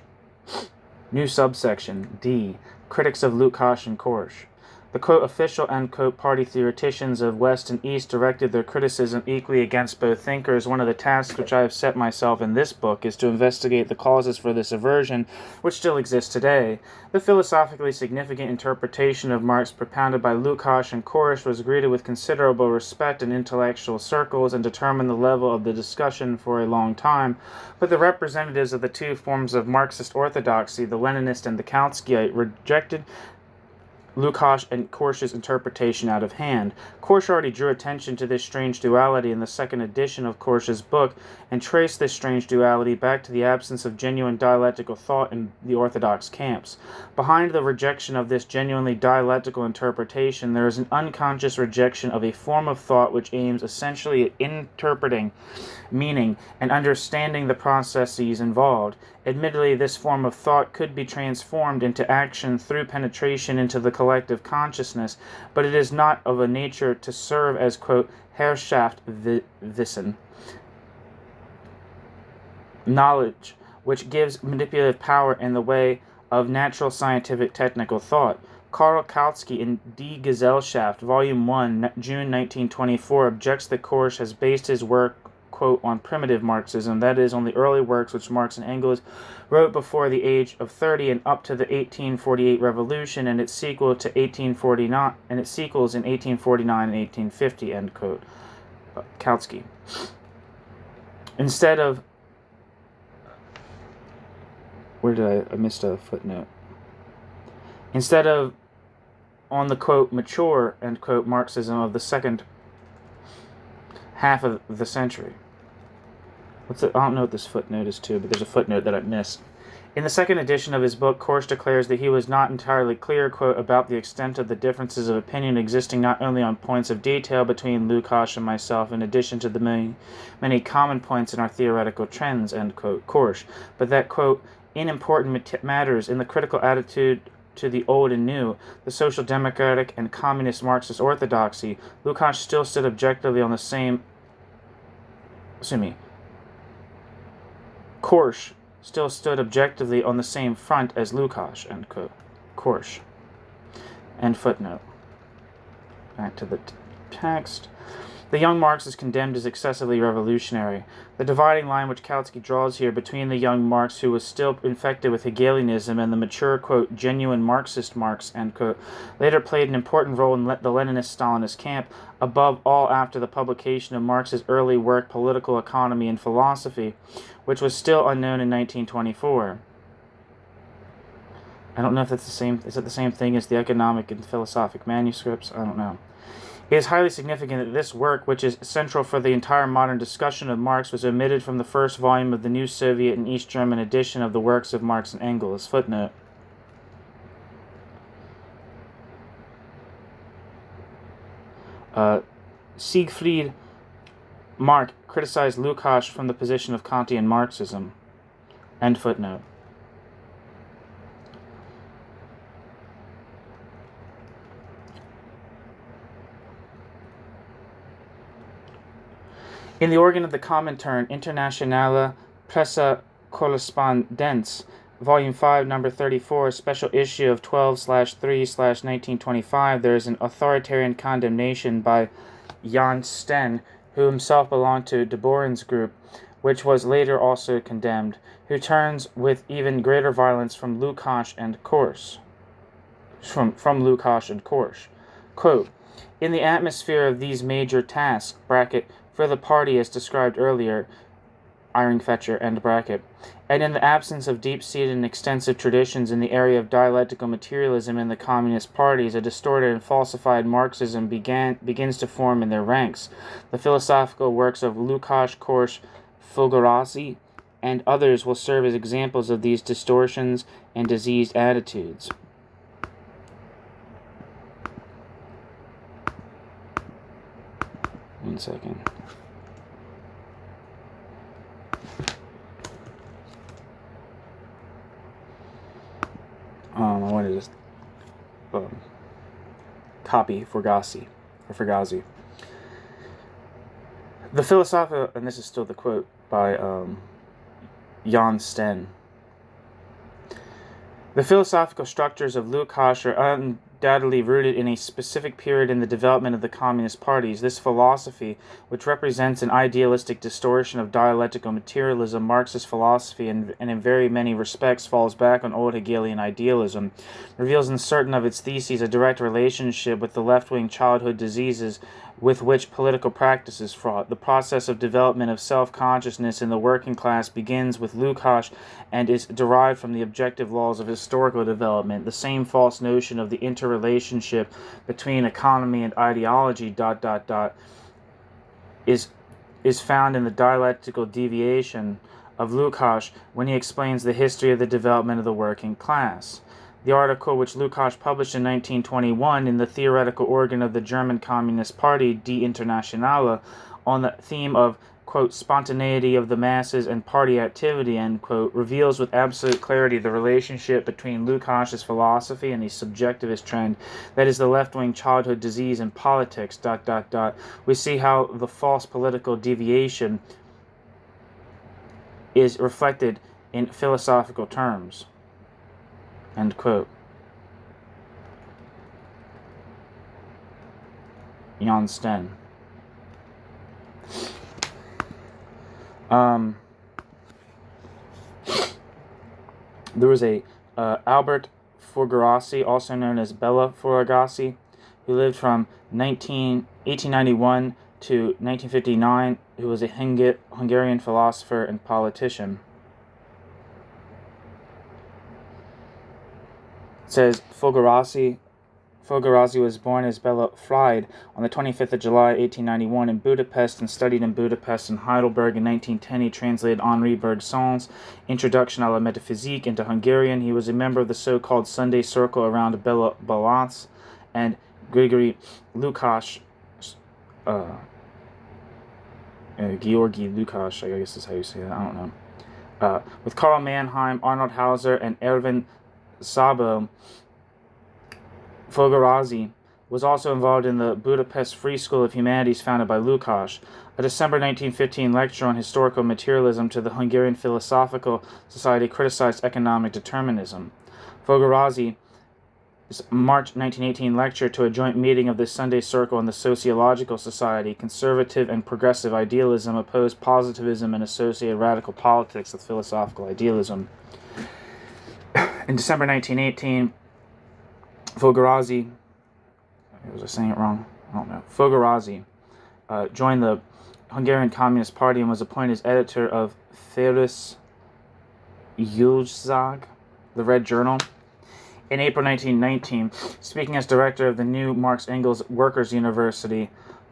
New subsection, D. Critics of Lukács and Korsch. The, quote, official, end quote, party theoreticians of West and East directed their criticism equally against both thinkers. One of the tasks which I have set myself in this book is to investigate the causes for this aversion, which still exists today. The philosophically significant interpretation of Marx propounded by Lukács and Korsch was greeted with considerable respect in intellectual circles and determined the level of the discussion for a long time, but the representatives of the two forms of Marxist orthodoxy, the Leninist and the Kautskyite, rejected Lukács and Korsch's interpretation out of hand. Korsch already drew attention to this strange duality in the second edition of Korsch's book and traced this strange duality back to the absence of genuine dialectical thought in the orthodox camps. Behind the rejection of this genuinely dialectical interpretation, there is an unconscious rejection of a form of thought which aims essentially at interpreting meaning and understanding the processes involved. Admittedly, this form of thought could be transformed into action through penetration into the collective consciousness, but it is not of a nature to serve as, quote, Herrschaftswissen, knowledge, which gives manipulative power in the way of natural scientific technical thought. Karl Kautsky in Die Gesellschaft, Volume 1, June 1924, objects that Korsch has based his work, quote, on primitive Marxism, that is, on the early works which Marx and Engels wrote before the age of 30 and up to the 1848 revolution and its sequel to 1849 and its sequels in 1849 and 1850, end quote. Kautsky. Instead of I missed a footnote. Instead of on the, quote, mature, end quote, Marxism of the second half of the century. I don't know what this footnote is to, but there's a footnote that I missed. In the second edition of his book, Korsch declares that he was not entirely clear, quote, about the extent of the differences of opinion existing not only on points of detail between Lukács and myself, in addition to the many common points in our theoretical trends, end quote, Korsch, but that, quote, in important matters, in the critical attitude to the old and new, the social democratic and communist Marxist orthodoxy, Lukács still stood objectively on the same, Korsch still stood objectively on the same front as Lukács, end quote. Korsch. End footnote. Back to the text. The young Marx is condemned as excessively revolutionary. The dividing line which Kautsky draws here between the young Marx, who was still infected with Hegelianism, and the mature, quote, genuine Marxist Marx, end quote, later played an important role in the Leninist-Stalinist camp, above all after the publication of Marx's early work, Political Economy and Philosophy, which was still unknown in 1924. I don't know if that's the same. Is it the same thing as the economic and philosophic manuscripts? I don't know. It is highly significant that this work, which is central for the entire modern discussion of Marx, was omitted from the first volume of the new Soviet and East German edition of the works of Marx and Engels. Footnote. Siegfried Mark criticized Lukács from the position of Kantian Marxism. End footnote. In the organ of the Comintern, Internationale Presse Correspondence, Volume 5, Number 34, Special Issue of 12/3/1925, there is an authoritarian condemnation by Jan Sten, who himself belonged to De Boeren's group, which was later also condemned, who turns with even greater violence from Lukács and Korsch. Quote, in the atmosphere of these major tasks, for the party as described earlier, Iring, Fetscher, and in the absence of deep-seated and extensive traditions in the area of dialectical materialism in the communist parties, a distorted and falsified Marxism begins to form in their ranks. The philosophical works of Lukács, Korsch, Fogarasi, and others will serve as examples of these distortions and diseased attitudes. One second. I wanted to copy Fugazi. The philosophical, and this is still the quote by Jan Sten. The philosophical structures of Lukács are undoubtedly rooted in a specific period in the development of the communist parties. This philosophy, which represents an idealistic distortion of dialectical materialism, Marxist philosophy, and in very many respects falls back on old Hegelian idealism, reveals in certain of its theses a direct relationship with the left-wing childhood diseases with which political practice is fraught. The process of development of self-consciousness in the working class begins with Lukács and is derived from the objective laws of historical development. The same false notion of the interrelationship between economy and ideology ... is found in the dialectical deviation of Lukács when he explains the history of the development of the working class. The article which Lukács published in 1921 in the theoretical organ of the German Communist Party, Die Internationale, on the theme of, quote, spontaneity of the masses and party activity, end quote, reveals with absolute clarity the relationship between Lukács' philosophy and the subjectivist trend, that is the left-wing childhood disease in politics, ... We see how the false political deviation is reflected in philosophical terms. End quote. Jan Sten. There was a Albert Fugarasi, also known as Bela Fugarasi, who lived from 1891 to 1959, who was a Hungarian philosopher and politician. It says Fogarasi was born as Bela Fried on the 25th of July, 1891 in Budapest and studied in Budapest and Heidelberg. In 1910, he translated Henri Bergson's Introduction à la Métaphysique into Hungarian. He was a member of the so-called Sunday Circle around Bela Balázs and Grigory Lukács, Georgy Lukács, I guess is how you say that, I don't know. With Karl Mannheim, Arnold Hauser, and Erwin Szabo. Fogarasi was also involved in the Budapest Free School of Humanities founded by Lukács. A December 1915 lecture on historical materialism to the Hungarian Philosophical Society criticized economic determinism. Fogarasi's March 1918 lecture to a joint meeting of the Sunday Circle and the Sociological Society, conservative and progressive idealism opposed positivism and associated radical politics with philosophical idealism. In December 1918, Fogarasi, was I saying it wrong? I don't know. Fogarasi joined the Hungarian Communist Party and was appointed as editor of Feres Újság, the Red Journal. In April 1919, speaking as director of the new Marx Engels Workers' University,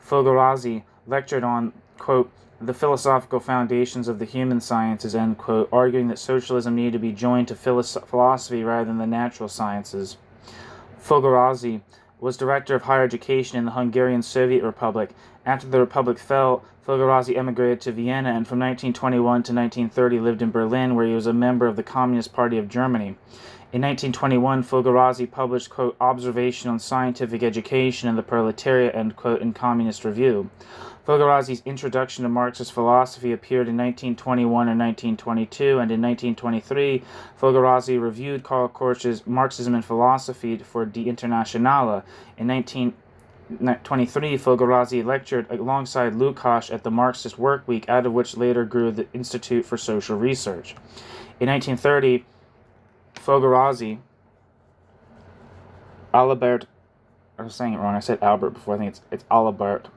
Fogarasi lectured on, quote, the philosophical foundations of the human sciences, end quote, arguing that socialism needed to be joined to philosophy rather than the natural sciences. Fogarasi was director of higher education in the Hungarian Soviet Republic. After the republic fell, Fogarasi emigrated to Vienna and from 1921 to 1930 lived in Berlin, where he was a member of the Communist Party of Germany. In 1921, Fogarasi published, quote, Observation on Scientific Education in the Proletariat, end quote, in Communist Review. Fogarasi's Introduction to Marxist Philosophy appeared in 1921 or 1922, and in 1923, Fogarasi reviewed Karl Korsch's Marxism and Philosophy for Die Internationale. In 1923, Fogarasi lectured alongside Lukács at the Marxist Workweek, out of which later grew the Institute for Social Research. In 1930, Fogarasi, Alibert, I was saying it wrong, I said Albert before, I think it's Alibert.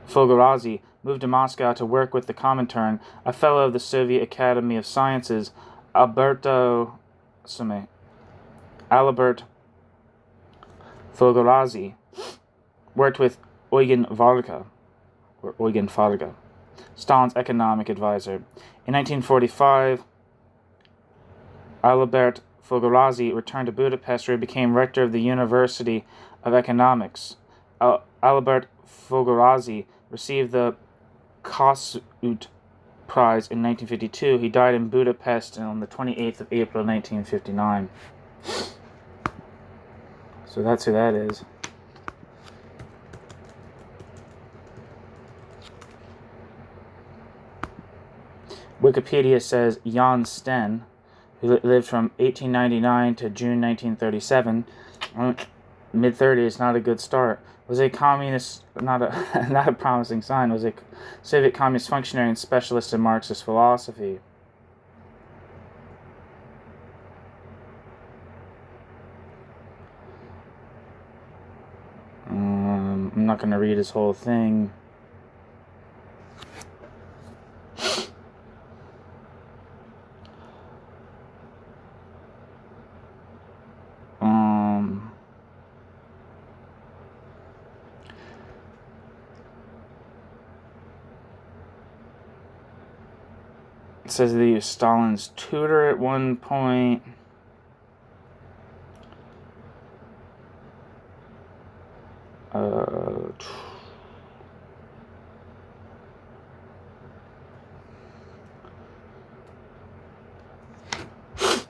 Fogarasi moved to Moscow to work with the Comintern, a fellow of the Soviet Academy of Sciences, Alibert Fogarasi, worked with Eugen Varga, Stalin's economic advisor. In 1945, Alibert Fogarasi returned to Budapest, where he became rector of the University of Economics. Alibert Fogarasi received the Kossuth Prize in 1952. He died in Budapest on the 28th of April 1959. So that's who that is. Wikipedia says Jan Sten, who lived from 1899 to June 1937, mid-30s, not a good start, was a communist, not a promising sign, was a Soviet communist functionary and specialist in Marxist philosophy. I'm not going to read his whole thing. It says that he was Stalin's tutor at one point. It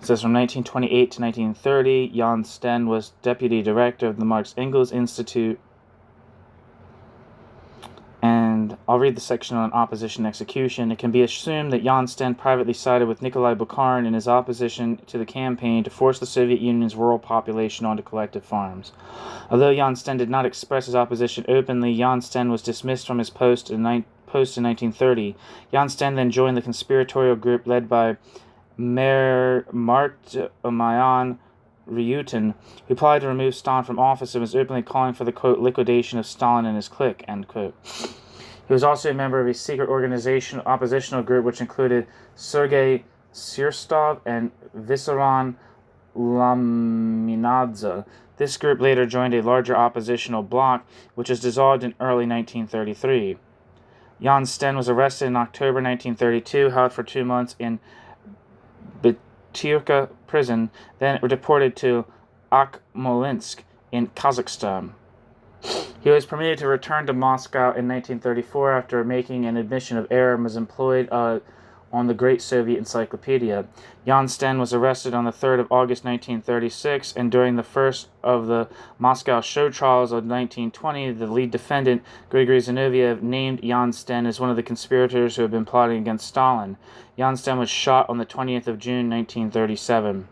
says from 1928 to 1930, Jan Sten was deputy director of the Marx-Engels Institute. And I'll read the section on opposition execution. It can be assumed that Jan Sten privately sided with Nikolai Bukharin in his opposition to the campaign to force the Soviet Union's rural population onto collective farms. Although Jan Sten did not express his opposition openly, Jan Sten was dismissed from his post in 1930. Jan Sten then joined the conspiratorial group led by Martmayan Ryutin, who applied to remove Stalin from office and was openly calling for the, quote, liquidation of Stalin and his clique, end quote. He was also a member of a secret oppositional group which included Sergei Sirstov and Vissarion Laminadze. This group later joined a larger oppositional bloc, which was dissolved in early 1933. Jan Sten was arrested in October 1932, held for 2 months in Butyrka prison, then deported to Akmolinsk in Kazakhstan. He was permitted to return to Moscow in 1934 after making an admission of error and was employed on the Great Soviet Encyclopedia. Jan Sten was arrested on the 3rd of August 1936, and during the first of the Moscow show trials of 1920, the lead defendant, Grigory Zinoviev, named Jan Sten as one of the conspirators who had been plotting against Stalin. Jan Sten was shot on the 20th of June 1937.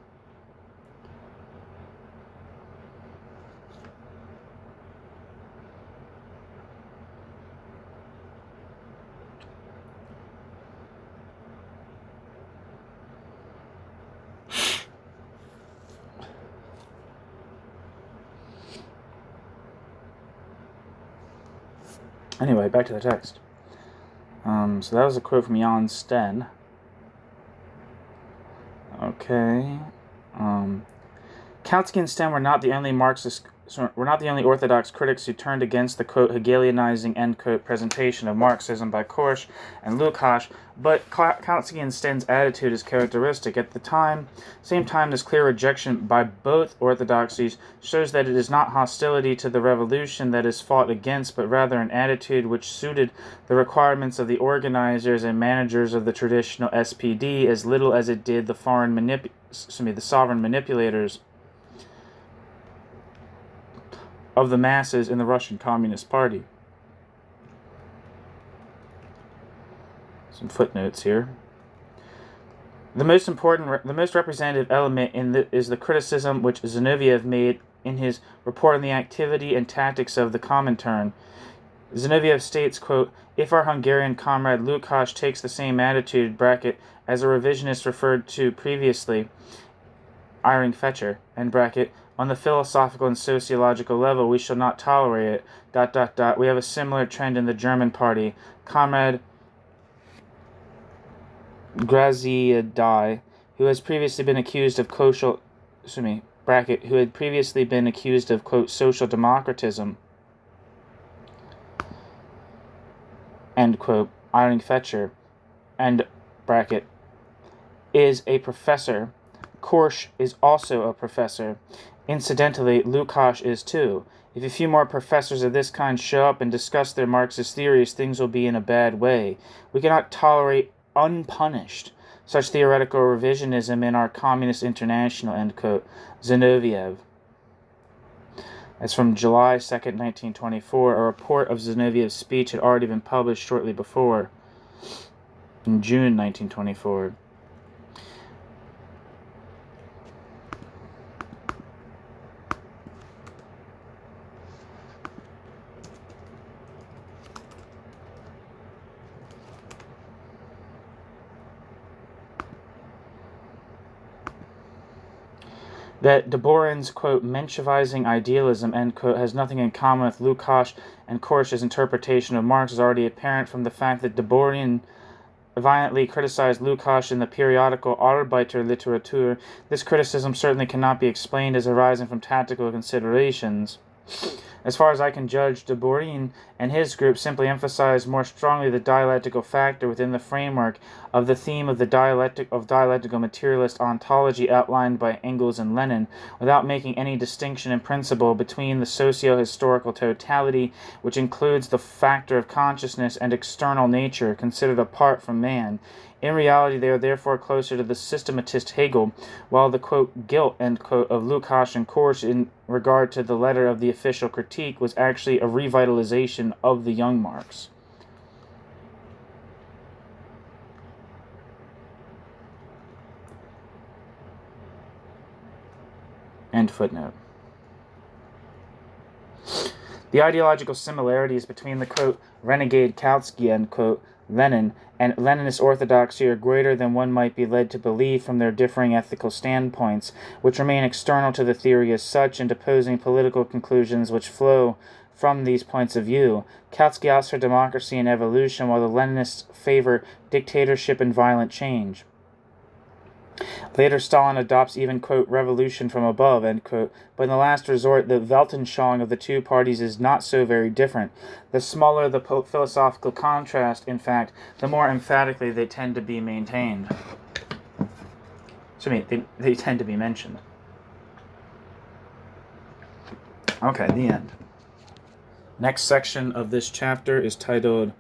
Anyway, back to the text. So that was a quote from Jan Sten. Okay. Kautsky and Sten were not the only Marxist orthodox critics who turned against the, quote, Hegelianizing, end quote, presentation of Marxism by Korsch and Lukács, but Kautsky and Sten's attitude is characteristic. At the same time, this clear rejection by both orthodoxies shows that it is not hostility to the revolution that is fought against, but rather an attitude which suited the requirements of the organizers and managers of the traditional SPD as little as it did the sovereign manipulators of the masses in the Russian Communist Party. Some footnotes here. The most representative element is the criticism which Zinoviev made in his report on the activity and tactics of the Comintern. Zinoviev states, quote, if our Hungarian comrade Lukács takes the same attitude, bracket, as a revisionist referred to previously, Iring Fetscher, end bracket, on the philosophical and sociological level, we shall not tolerate it, ... We have a similar trend in the German party. Comrade Graziadei, who has previously been accused of quote, social democratism, end quote, Iring Fetscher, end bracket, is a professor. Korsch is also a professor. Incidentally, Lukács is too. If a few more professors of this kind show up and discuss their Marxist theories, things will be in a bad way. We cannot tolerate unpunished such theoretical revisionism in our Communist International, end quote, Zinoviev. That's from July 2nd, 1924. A report of Zinoviev's speech had already been published shortly before, in June 1924. That Deborin's, quote, Menshevizing idealism, end quote, has nothing in common with Lukács and Korsch's interpretation of Marx is already apparent from the fact that Deborin violently criticized Lukács in the periodical Arbeiter Literatur. This criticism certainly cannot be explained as arising from tactical considerations. As far as I can judge, Deborin and his group simply emphasized more strongly the dialectical factor within the framework of the theme of the dialectical materialist ontology outlined by Engels and Lenin, without making any distinction in principle between the socio-historical totality, which includes the factor of consciousness, and external nature, considered apart from man. In reality, they are therefore closer to the systematist Hegel, while the, quote, guilt, end quote, of Lukács and Korsch in regard to the letter of the official critique was actually a revitalization of the young Marx. End footnote. The ideological similarities between the, quote, renegade Kautsky, end quote, Lenin, and Leninist orthodoxy are greater than one might be led to believe from their differing ethical standpoints, which remain external to the theory as such, and opposing political conclusions which flow from these points of view. Kautsky opts for democracy and evolution, while the Leninists favor dictatorship and violent change. Later, Stalin adopts even, quote, revolution from above, end quote, but in the last resort, the Weltanschauung of the two parties is not so very different. The smaller the philosophical contrast, in fact, the more emphatically they tend to be maintained. They tend to be mentioned. Okay, the end. Next section of this chapter is titled,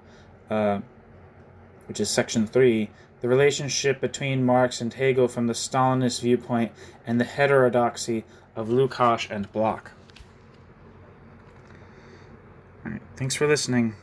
which is section 3, the relationship between Marx and Hegel from the Stalinist viewpoint and the heterodoxy of Lukács and Bloch. All right, thanks for listening.